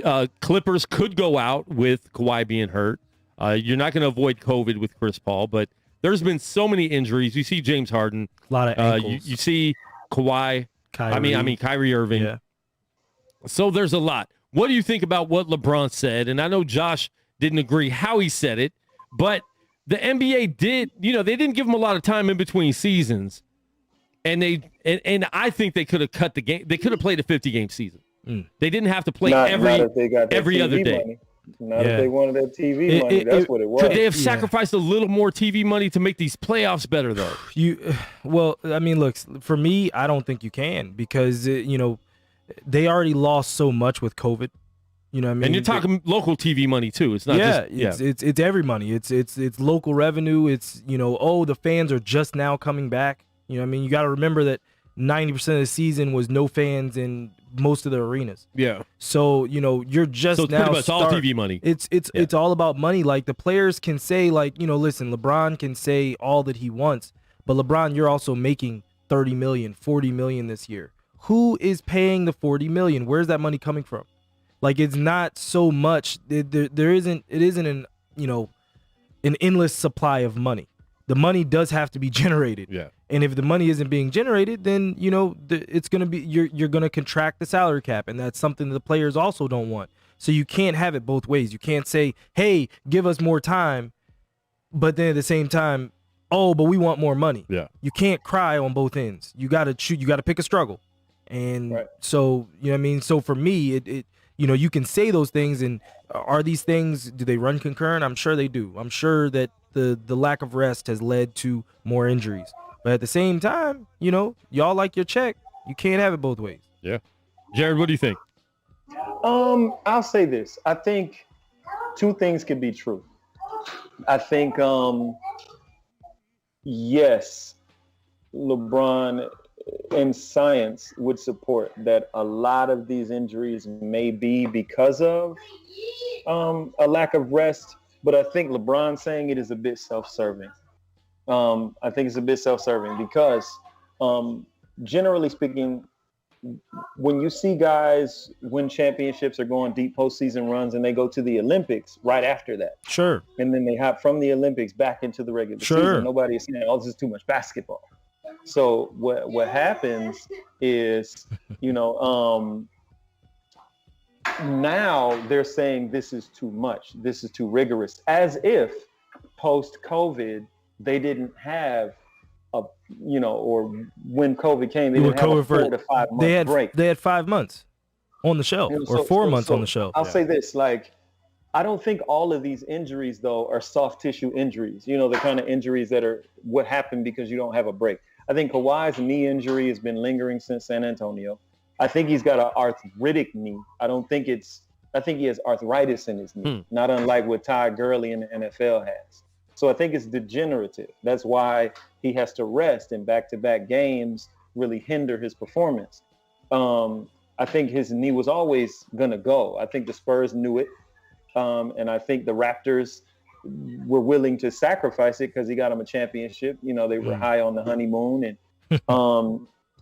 that. Clippers could go out with Kawhi being hurt. You're not going to avoid COVID with Chris Paul, but there's been so many injuries. You see James Harden. A lot of ankles. You see Kawhi. Kyrie. I mean Kyrie Irving. Yeah. So there's a lot. What do you think about what LeBron said? And I know Josh didn't agree how he said it, but the NBA did, they didn't give him a lot of time in between seasons. And I think they could have cut the game. They could have played a 50-game season. They didn't have to play not every if they got that every TV other day. money. Not if they wanted that TV money. That's what it was. Could they have sacrificed a little more TV money to make these playoffs better, though? Well, I mean, look, for me, I don't think you can because, they already lost so much with COVID. You know what I mean? And you're talking local TV money, too. It's not it's every money. It's local revenue. It's, the fans are just now coming back. You know what I mean? You got to remember that 90% of the season was no fans in most of the arenas. Yeah. So, you're just so it's now pretty much all TV money. It's all about money. Like the players can say, like, listen, LeBron can say all that he wants, but LeBron, you're also making 30 million, 40 million this year. Who is paying the 40 million? Where's that money coming from? Like, it's not so much. It isn't an endless supply of money. The money does have to be generated. Yeah. And if the money isn't being generated, then, it's going to be, you're going to contract the salary cap. And that's something that the players also don't want. So you can't have it both ways. You can't say, hey, give us more time. But then at the same time, oh, but we want more money. Yeah. You can't cry on both ends. You got to choose. You got to pick a struggle. And so, So for me, you can say those things. And are these things, do they run concurrent? I'm sure they do. I'm sure that the lack of rest has led to more injuries. But at the same time, y'all like your check. You can't have it both ways. Yeah. Jered, what do you think? I'll say this. I think two things could be true. I think, yes, LeBron and science would support that a lot of these injuries may be because of a lack of rest. But I think LeBron saying it is a bit self-serving. I think it's a bit self-serving because, generally speaking, when you see guys win championships or go on deep postseason runs and they go to the Olympics right after that. Sure. And then they hop from the Olympics back into the regular season. Nobody is saying, oh, this is too much basketball. So what happens is, now they're saying this is too much. This is too rigorous, as if post-COVID they didn't have or when COVID came, they didn't have a 4 to 5 month break. They had 5 months on the shelf or 4 months on the shelf. I'll say this, I don't think all of these injuries, though, are soft tissue injuries. The kind of injuries that are what happened because you don't have a break. I think Kawhi's knee injury has been lingering since San Antonio. I think he's got an arthritic knee. I think he has arthritis in his knee, not unlike what Todd Gurley in the NFL has. So I think it's degenerative. That's why he has to rest, and back-to-back games really hinder his performance. I think his knee was always going to go. I think the Spurs knew it. And I think the Raptors were willing to sacrifice it because he got them a championship. They were high on the honeymoon. And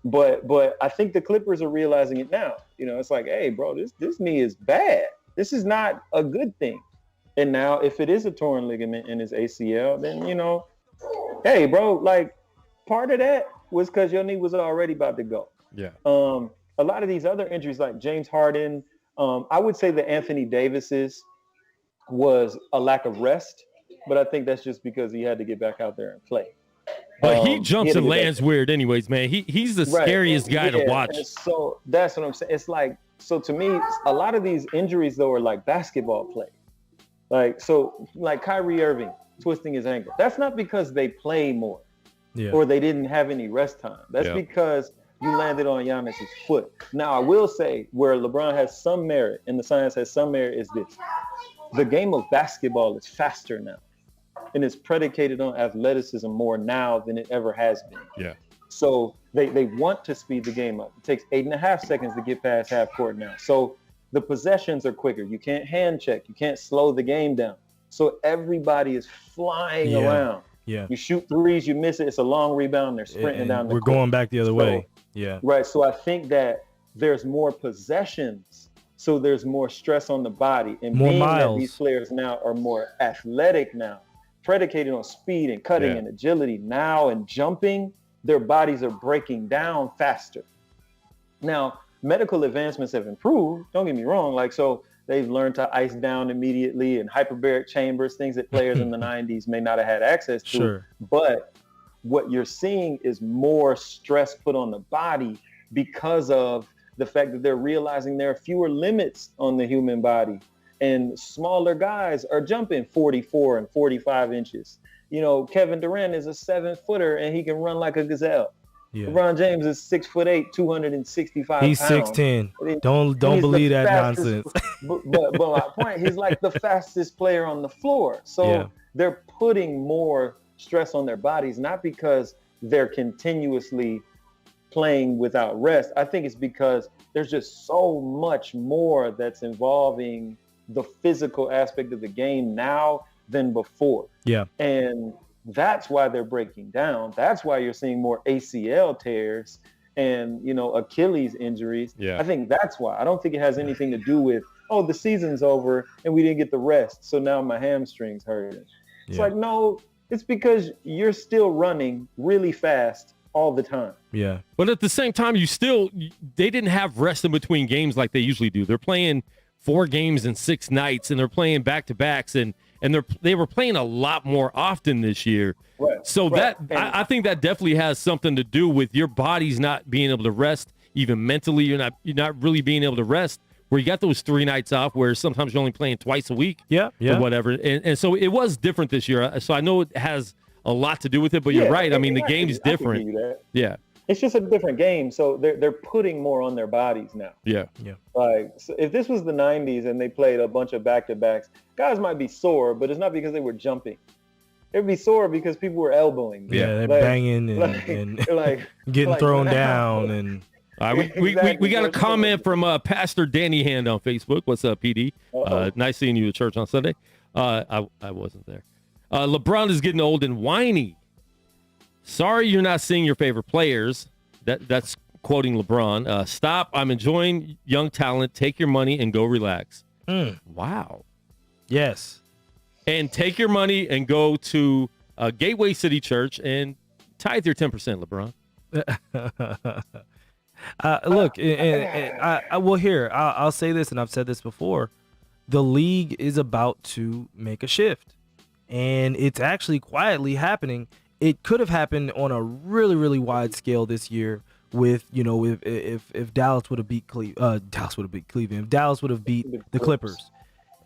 but I think the Clippers are realizing it now. It's like, hey, bro, this knee is bad. This is not a good thing. And now if it is a torn ligament in his ACL, then, hey, bro, part of that was because your knee was already about to go. Yeah. A lot of these other injuries like James Harden, I would say that Anthony Davis's was a lack of rest, but I think that's just because he had to get back out there and play. But he jumps and lands weird anyways, man. He's the scariest guy to watch. So that's what I'm saying. It's so to me, a lot of these injuries, though, are like basketball play. Like Kyrie Irving twisting his ankle. That's not because they play more or they didn't have any rest time. That's because you landed on Giannis's foot. Now, I will say where LeBron has some merit and the science has some merit is this. The game of basketball is faster now, and it's predicated on athleticism more now than it ever has been. Yeah. So they want to speed the game up. It takes 8.5 seconds to get past half court now. So the possessions are quicker. You can't hand check. You can't slow the game down. So everybody is flying around. Yeah. You shoot threes, you miss it. It's a long rebound. They're sprinting down the court. We're going back the other way. Yeah. Right. So I think that there's more possessions. So there's more stress on the body. And more being miles. that these players now are more athletic now, predicated on speed and cutting and agility now and jumping, their bodies are breaking down faster. Now, medical advancements have improved. Don't get me wrong. So they've learned to ice down immediately and hyperbaric chambers, things that players in the 90s may not have had access to. Sure. But what you're seeing is more stress put on the body because of the fact that they're realizing there are fewer limits on the human body, and smaller guys are jumping 44 and 45 inches. You know, Kevin Durant is a 7-footer and he can run like a gazelle. Yeah. LeBron James is 6'8", 265 He's pounds. 6'10". Don't believe that nonsense. but my point, he's like the fastest player on the floor. So they're putting more stress on their bodies, not because they're continuously playing without rest. I think it's because there's just so much more that's involving the physical aspect of the game now than before. Yeah. And that's why they're breaking down. That's why you're seeing more ACL tears and, you know, Achilles injuries. Yeah. I think that's why. I don't think it has anything to do with, oh, the season's over and we didn't get the rest, so now my hamstring's hurting. It's like, no, it's because you're still running really fast all the time. Yeah. But at the same time, they didn't have rest in between games like they usually do. They're playing 4 games in 6 nights, and they're playing back-to-backs, and they were playing a lot more often this year. Right. So I think that definitely has something to do with your body's not being able to rest, even mentally. You're not really being able to rest, where you got those 3 nights off where sometimes you're only playing twice a week. Or whatever. And so it was different this year. So I know it has a lot to do with it, but you're right. I mean, the game's different. Yeah. It's just a different game, so they're putting more on their bodies now. Yeah. Like, so if this was the 90s and they played a bunch of back-to-backs, guys might be sore, but it's not because they were jumping. They'd be sore because people were elbowing. Yeah, they're banging and getting thrown down. And we got a comment from Pastor Danny Hand on Facebook. What's up, PD? Nice seeing you at church on Sunday. I wasn't there. LeBron is getting old and whiny. Sorry you're not seeing your favorite players. That's quoting LeBron. Stop. I'm enjoying young talent. Take your money and go relax. Wow. Yes. And take your money and go to Gateway City Church and tithe your 10%, LeBron. Look, I'll say this, and I've said this before. The league is about to make a shift, and it's actually quietly happening. It could have happened on a really, really wide scale this year with, you know, if Dallas would have beat Cleveland, if Dallas would have beat the Clippers.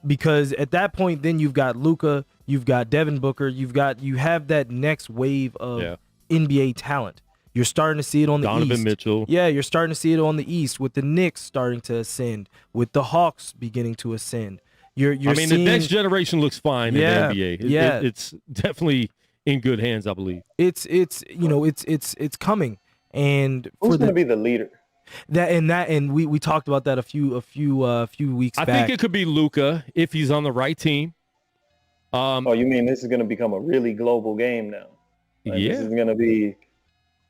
Because at that point, then you've got Luka, you've got Devin Booker, you have that next wave of NBA talent. You're starting to see it on the East. Donovan Mitchell. Yeah, you're starting to see it on the East with the Knicks starting to ascend, with the Hawks beginning to ascend. You're seeing, the next generation looks fine in the NBA. It's definitely in good hands, I believe. It's coming. And who's going to be the leader? And we talked about that a few weeks back. I think it could be Luka if he's on the right team. You mean this is going to become a really global game now? This is going to be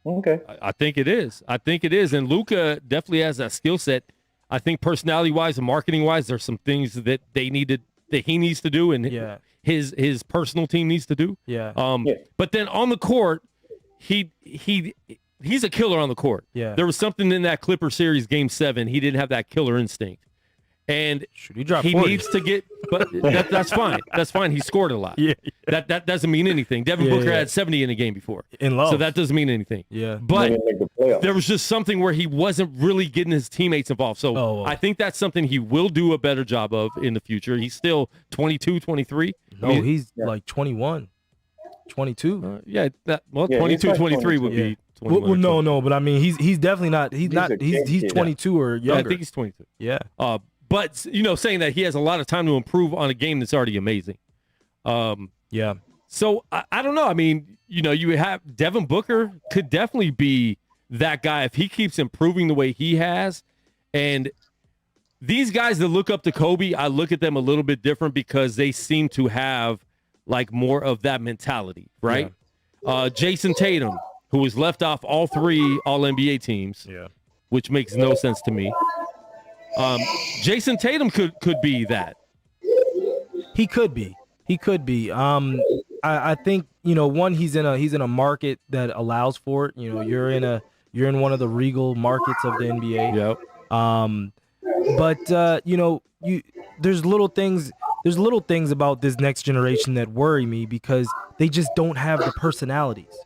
okay. I think it is. And Luka definitely has that skill set. I think personality-wise and marketing-wise, there's some things that he needs to do, and his personal team needs to do. But then on the court, he's a killer on the court. Yeah. There was something in that Clipper series, Game 7. He didn't have that killer instinct. And he needs to get – but that's fine. That's fine. He scored a lot. Yeah. That doesn't mean anything. Devin Booker had 70 in a game before. So that doesn't mean anything. Yeah. But there was just something where he wasn't really getting his teammates involved. So I think that's something he will do a better job of in the future. He's still 22, 23. No, he's like 21, 22. 22, 23 would be – well, no, but I mean, he's definitely not. He's 22 or younger. Yeah, I think he's 22. Yeah. But saying that he has a lot of time to improve on a game that's already amazing. So I don't know. I mean, you have Devin Booker could definitely be that guy if he keeps improving the way he has. And these guys that look up to Kobe, I look at them a little bit different because they seem to have like more of that mentality, right? Yeah. Jason Tatum, who was left off all 3 All-NBA teams, which makes no sense to me. Jason Tatum could be that. He could be. I think he's in a market that allows for it. You're in one of the regal markets of the NBA. Yep. But there's little things about this next generation that worry me because they just don't have the personalities.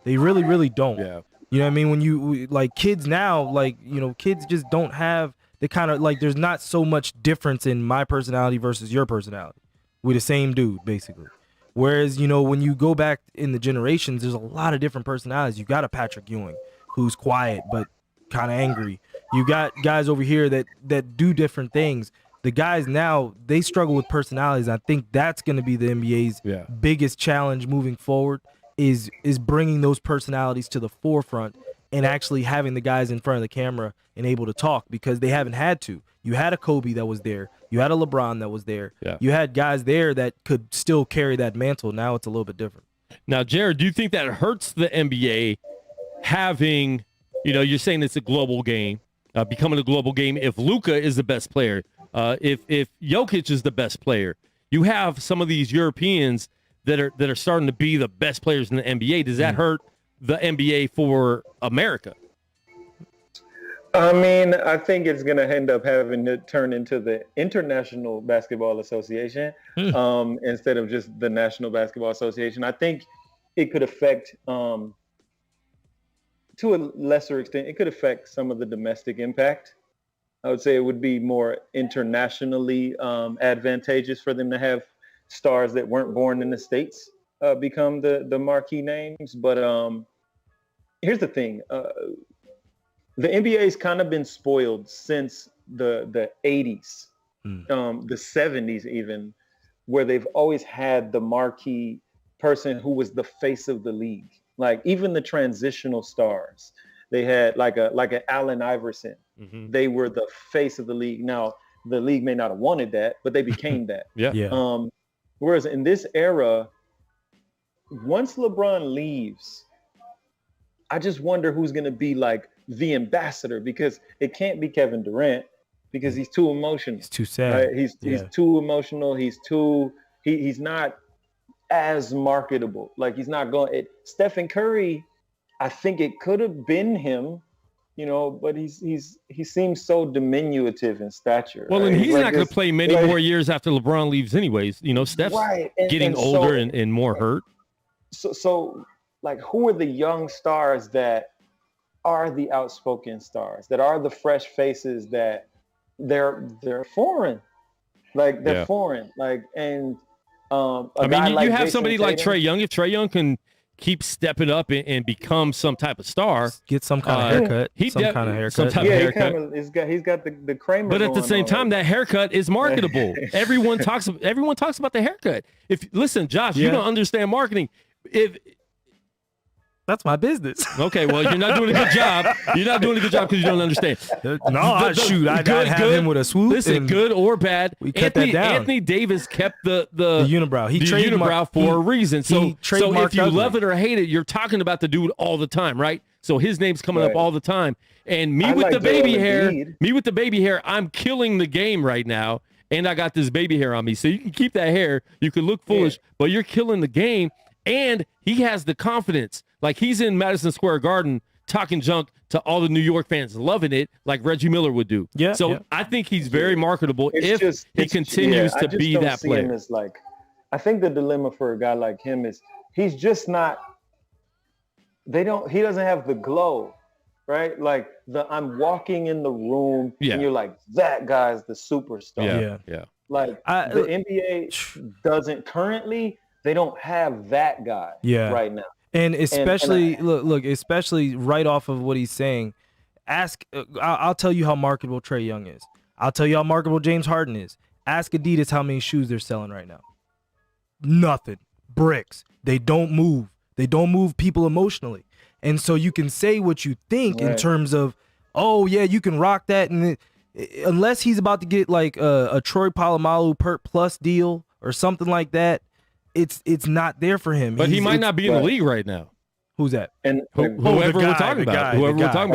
They really, really don't. Yeah. You know what I mean? When you like kids now, like, you know, kids just don't have the kind of like, there's not so much difference in my personality versus your personality. We're the same dude, basically. Whereas, you know, when you go back in the generations, there's a lot of different personalities. You got a Patrick Ewing who's quiet but kind of angry. You got guys over here that do different things. The guys now, they struggle with personalities. I think that's going to be the NBA's biggest challenge moving forward is bringing those personalities to the forefront and actually having the guys in front of the camera and able to talk, because they haven't had to. You had a Kobe that was there. You had a LeBron that was there. Yeah. You had guys there that could still carry that mantle. Now it's a little bit different. Now, Jered, do you think that hurts the NBA having, you know, you're saying it's a global game, becoming a global game? If Luka is the best player, if Jokic is the best player, you have some of these Europeans that are starting to be the best players in the NBA. Does that hurt the NBA for America? I mean, I think it's going to end up having to turn into the International Basketball Association instead of just the National Basketball Association. I think it could affect, to a lesser extent, it could affect some of the domestic impact. I would say it would be more internationally advantageous for them to have stars that weren't born in the States become the marquee names. But here's the thing. The NBA's kind of been spoiled since the 80s, the 70s even, where they've always had the marquee person who was the face of the league. Like even the transitional stars, they had like an Allen Iverson. Mm-hmm. They were the face of the league. Now, the league may not have wanted that, but they became that. Yeah. Whereas in this era, once LeBron leaves, I just wonder who's going to be like the ambassador, because it can't be Kevin Durant because he's too emotional. He's too sad. Right? He's too emotional. He's not as marketable. Like he's not going. Stephen Curry, I think it could have been him, you know, but he seems so diminutive in stature. Well, right? and he's not going to play many more years after LeBron leaves, anyways. You know, Steph's getting older and more hurt. So, like, who are the young stars that are the outspoken stars, that are the fresh faces, that they're foreign, like they're foreign, like, and I mean, you have somebody like Trae Young. If Trae Young can keep stepping up and become some type of star, get some kind of haircut, he's got the Kramer. But at the same time, that haircut is marketable. Everyone talks about the haircut. Listen, Josh, you don't understand marketing. That's my business. Okay, well, you're not doing a good job. You're not doing a good job because you don't understand. I have him with a swoop. Listen, good or bad, we cut that down. Anthony Davis kept the unibrow. He unibrow for a reason. So if you love it or hate it, you're talking about the dude all the time, right? So his name's coming up all the time. And me with the baby hair, I'm killing the game right now. And I got this baby hair on me. So you can keep that hair. You can look foolish, but you're killing the game. And he has the confidence. Like he's in Madison Square Garden talking junk to all the New York fans, loving it like Reggie Miller would do. Yeah. So I think he's very markable if he continues to be that player. Him as like, I think the dilemma for a guy like him is he's just not. He doesn't have the glow, right? Like I'm walking in the room and you're like, that guy's the superstar. Yeah. Like the NBA doesn't currently. They don't have that guy right now. And especially, look, especially right off of what he's saying, I'll tell you how marketable Trae Young is. I'll tell you how marketable James Harden is. Ask Adidas how many shoes they're selling right now. Nothing. Bricks. They don't move. They don't move people emotionally. And so you can say what you think in terms of, oh, yeah, you can rock that. And unless he's about to get like a Troy Polamalu Pert Plus deal or something like that, it's not there for him. But he might not be in the league right now. Who's that? And whoever we're talking about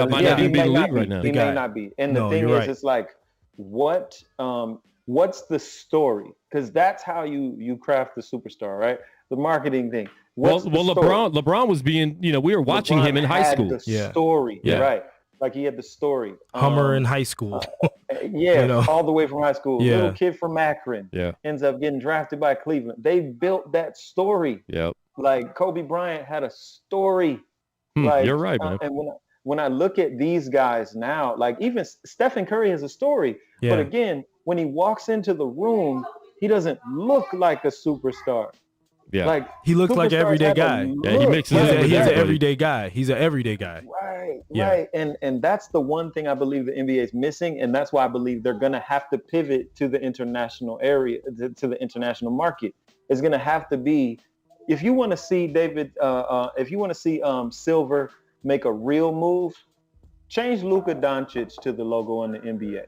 might not even be in the league right now. He may not be. And the thing is, it's like, what's the story? Because that's how you craft the superstar, right? The marketing thing. LeBron was being, we were watching him in high school. The story, right? Like he had the story. Hummer in high school. All the way from high school. Yeah. Little kid from Akron ends up getting drafted by Cleveland. They built that story. Yep. Like Kobe Bryant had a story Like, you're right, man. And when I look at these guys now, like even Stephen Curry has a story, but again, when he walks into the room, he doesn't look like a superstar. Yeah, like he looks like an everyday guy. Yeah, he mixes He's it with an everybody. everyday guy. He's an everyday guy. Right. And that's the one thing I believe the NBA is missing, and that's why I believe they're going to have to pivot to the international area, to the international market. It's going to have to be, if you want to see if you want to see Silver make a real move, change Luka Doncic to the logo on the NBA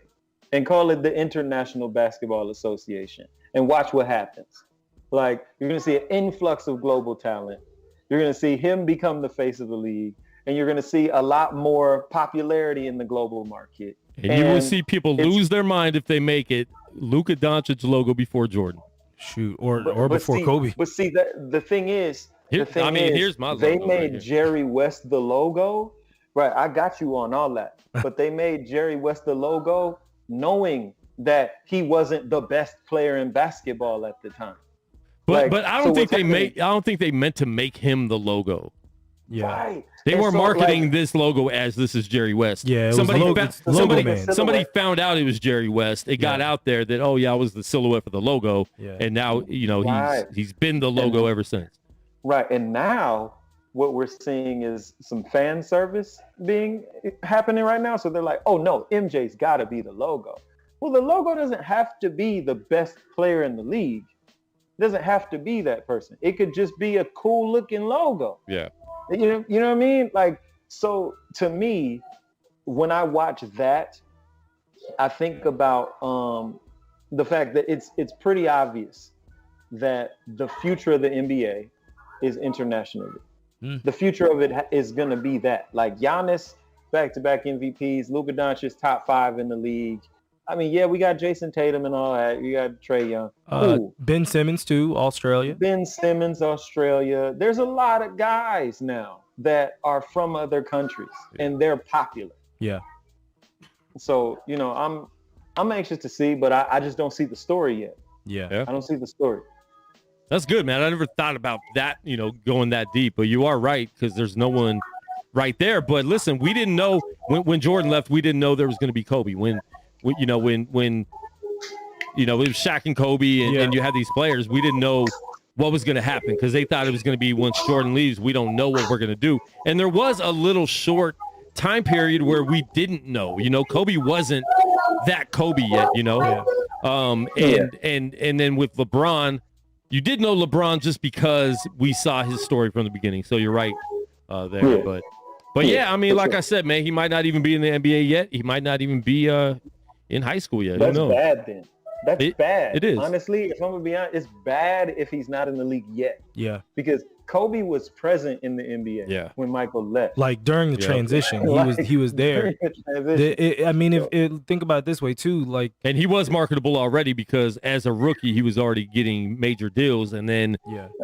and call it the International Basketball Association and watch what happens. Like, you're going to see an influx of global talent. You're going to see him become the face of the league, and you're going to see a lot more popularity in the global market. And you will see people lose their mind if they make it Luka Doncic logo before Jordan. Shoot, or before Kobe. But see, the thing is, here's my logo. They made Jerry West the logo. Right, I got you on all that. But they made Jerry West the logo knowing that he wasn't the best player in basketball at the time. But I don't think they meant to make him the logo. Yeah. Right. They were marketing this logo as this is Jerry West. Yeah, somebody found out it was Jerry West. It got out there that, I was the silhouette for the logo. Yeah. And now, he's been the logo ever since. Right. And now what we're seeing is some fan service happening right now. So they're like, oh no, MJ's got to be the logo. Well, the logo doesn't have to be the best player in the league. It doesn't have to be that person. It could just be a cool looking logo. Yeah. You know what I mean? Like, so to me, when I watch that, I think about the fact that it's pretty obvious that the future of the NBA is internationally. The future of it is going to be that. Like Giannis, back-to-back MVPs, Luka Doncic, top 5 in the league. I mean, yeah, we got Jason Tatum and all that. You got Trae Young. Ben Simmons, too, Australia. Ben Simmons, Australia. There's a lot of guys now that are from other countries, and they're popular. Yeah. So, I'm anxious to see, but I just don't see the story yet. Yeah. I don't see the story. That's good, man. I never thought about that, going that deep. But you are right, because there's no one right there. But listen, we didn't know when Jordan left, we didn't know there was going to be Kobe. When it was Shaq and Kobe and you had these players, we didn't know what was going to happen because they thought it was going to be once Jordan leaves, we don't know what we're going to do. And there was a little short time period where we didn't know. Kobe wasn't that Kobe yet, And then with LeBron, you did know LeBron just because we saw his story from the beginning. So you're right there. Yeah. But yeah, I mean, like I said, man, he might not even be in the NBA yet. He might not even be in high school yet. That's bad then. That's bad. It is. Honestly, if I'm going to be honest, it's bad if he's not in the league yet. Yeah. Because Kobe was present in the NBA when Michael left. Like during the transition, he was there. Think about it this way too. Like, and he was marketable already because as a rookie, he was already getting major deals, and then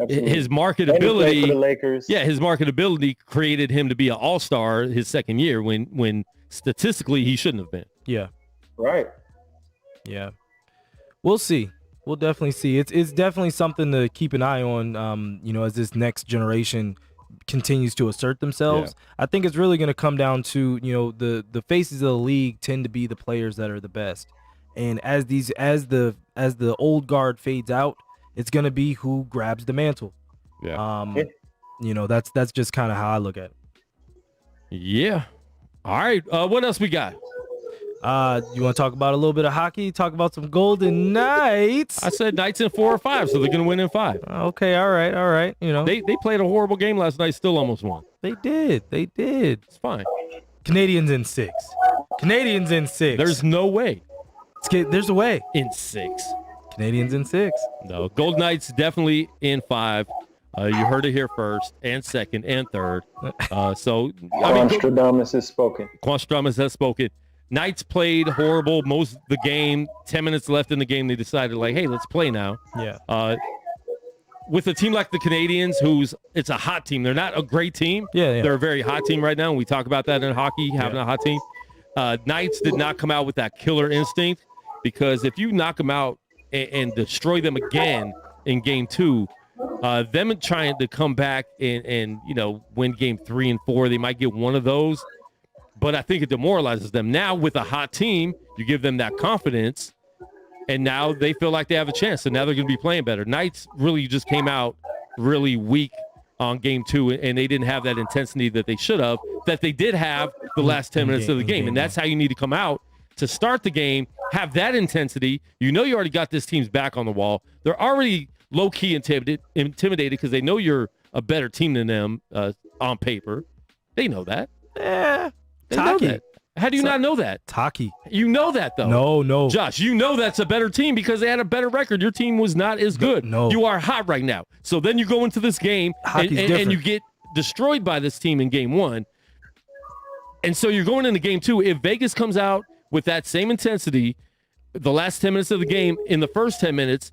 his marketability for the Lakers. Yeah, his marketability created him to be an all-star his second year when statistically he shouldn't have been. Yeah. Right. Yeah. We'll see. We'll definitely see. It's definitely something to keep an eye on, as this next generation continues to assert themselves. Yeah. I think it's really going to come down to, the faces of the league tend to be the players that are the best. And as the old guard fades out, it's going to be who grabs the mantle. Yeah. That's just kind of how I look at it. Yeah. All right. What else we got? You want to talk about a little bit of hockey? Talk about some Golden Knights. I said Knights in 4 or 5, so they're going to win in 5. Okay, all right. They played a horrible game last night, still almost won. They did. It's fine. Canadians in 6. There's no way. There's a way. In 6. Canadians in 6. No, Golden Knights definitely in 5. You heard it here first, and second, and third. Quanstradamus has spoken. Quanstradamus has spoken. Knights played horrible most of the game. 10 minutes left in the game, they decided, hey, let's play now. Yeah. With a team like the Canadians, it's a hot team. They're not a great team. Yeah. They're a very hot team right now. And we talk about that in hockey, having a hot team. Knights did not come out with that killer instinct because if you knock them out and destroy them again in game 2, Them trying to come back and win game 3 and 4, they might get one of those. But I think it demoralizes them. Now with a hot team, you give them that confidence, and now they feel like they have a chance. So now they're going to be playing better. Knights really just came out really weak on game 2, and they didn't have that intensity that they should have, that they did have the last 10 minutes of the game. And that's how you need to come out to start the game, have that intensity. You already got this team's back on the wall. They're already low-key intimidated because they know you're a better team than them on paper. They know that. Yeah. They know that. How do you not know that? Taki. You know that, though. No. Josh, you know that's a better team because they had a better record. Your team was not as good. No. You are hot right now. So then you go into this game and you get destroyed by this team in game 1. And so you're going into game 2. If Vegas comes out with that same intensity, the last 10 minutes of the game, in the first 10 minutes,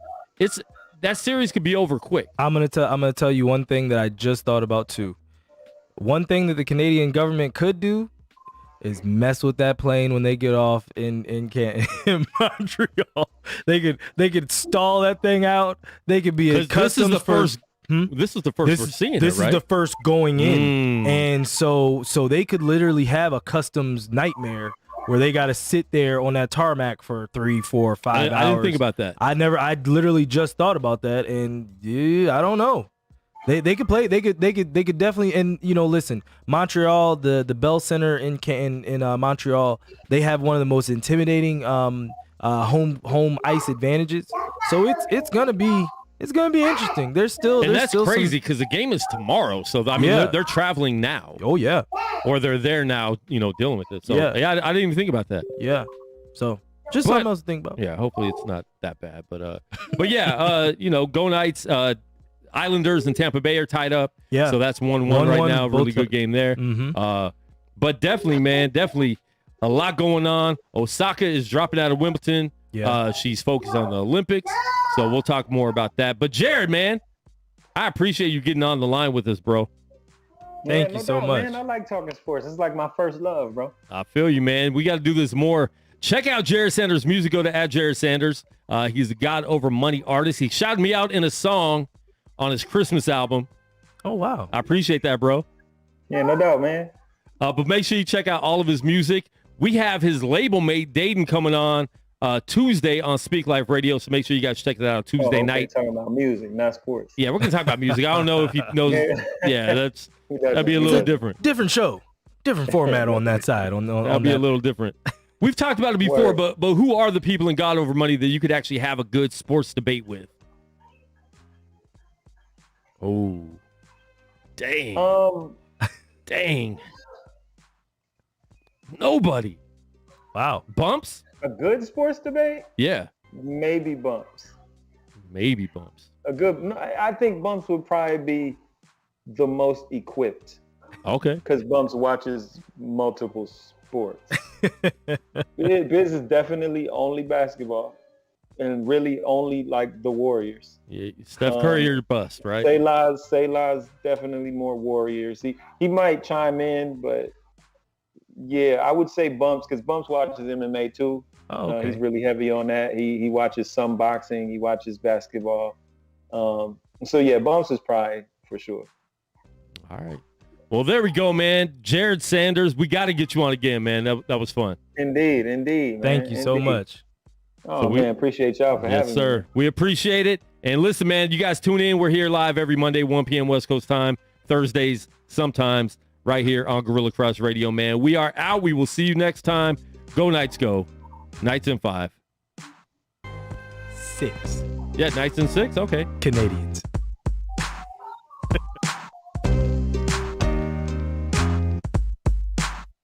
that series could be over quick. I'm gonna tell you one thing that I just thought about too. One thing that the Canadian government could do is mess with that plane when they get off in Montreal. They could stall that thing out. They could be a customs This is the first we're seeing. This right? is the first going in, and so they could literally have a customs nightmare where they got to sit there on that tarmac for 3, 4, 5 hours. I didn't think about that. I literally just thought about that, and yeah, I don't know. They could play. They could definitely. And listen, Montreal, the Bell Center in Montreal, they have one of the most intimidating home ice advantages. So it's gonna be interesting. There's still crazy because the game is tomorrow. So I mean, they're traveling now. Oh yeah, or they're there now. Dealing with it. So yeah, I didn't even think about that. Yeah. So just something else to think about. Yeah. Hopefully it's not that bad. But yeah. Go Knights. Islanders and Tampa Bay are tied up. Yeah. So that's 1-1 right now. Really good game there. Mm-hmm. But definitely a lot going on. Osaka is dropping out of Wimbledon. Yeah. She's focused on the Olympics. So we'll talk more about that. But Jered, man, I appreciate you getting on the line with us, bro. Thank you so much. Man, I like talking sports. It's like my first love, bro. I feel you, man. We got to do this more. Check out Jered Sanders' music. Go to @Jered Sanders. He's a God Over Money artist. He shouted me out in a song on his Christmas album. Oh, wow. I appreciate that, bro. Yeah, no doubt, man. But make sure you check out all of his music. We have his label mate, Dayton, coming on Tuesday on Speak Life Radio, so make sure you guys check that out Tuesday night. Talking about music, not sports. Yeah, we're going to talk about music. I don't know if he knows. Yeah, that'd be a little different. Different show. Different format on that side. That'd be a little different. We've talked about it before, but who are the people in God Over Money that you could actually have a good sports debate with? Oh, dang. Dang. Nobody. Wow. Bumps? A good sports debate? Yeah. Maybe Bumps. I think Bumps would probably be the most equipped. Okay. Because Bumps watches multiple sports. Biz is definitely only basketball. And really only like the Warriors. Yeah, Steph Curry or bust, right? Sayla's definitely more Warriors. He might chime in, but yeah, I would say Bumps because Bumps watches MMA too. Oh, okay. He's really heavy on that. He watches some boxing. He watches basketball. So yeah, Bumps is probably for sure. All right. Well, there we go, man. Jered Sanders, we got to get you on again, man. That was fun. Indeed, man. Thank you so much. Oh, man, appreciate y'all for having me. Yes, sir. We appreciate it. And listen, man, you guys tune in. We're here live every Monday, 1 p.m. West Coast time, Thursdays sometimes, right here on Gorilla Cross Radio, man. We are out. We will see you next time. Go Knights, go. Knights in 5. 6. Yeah, Knights in 6. Okay. Canadians.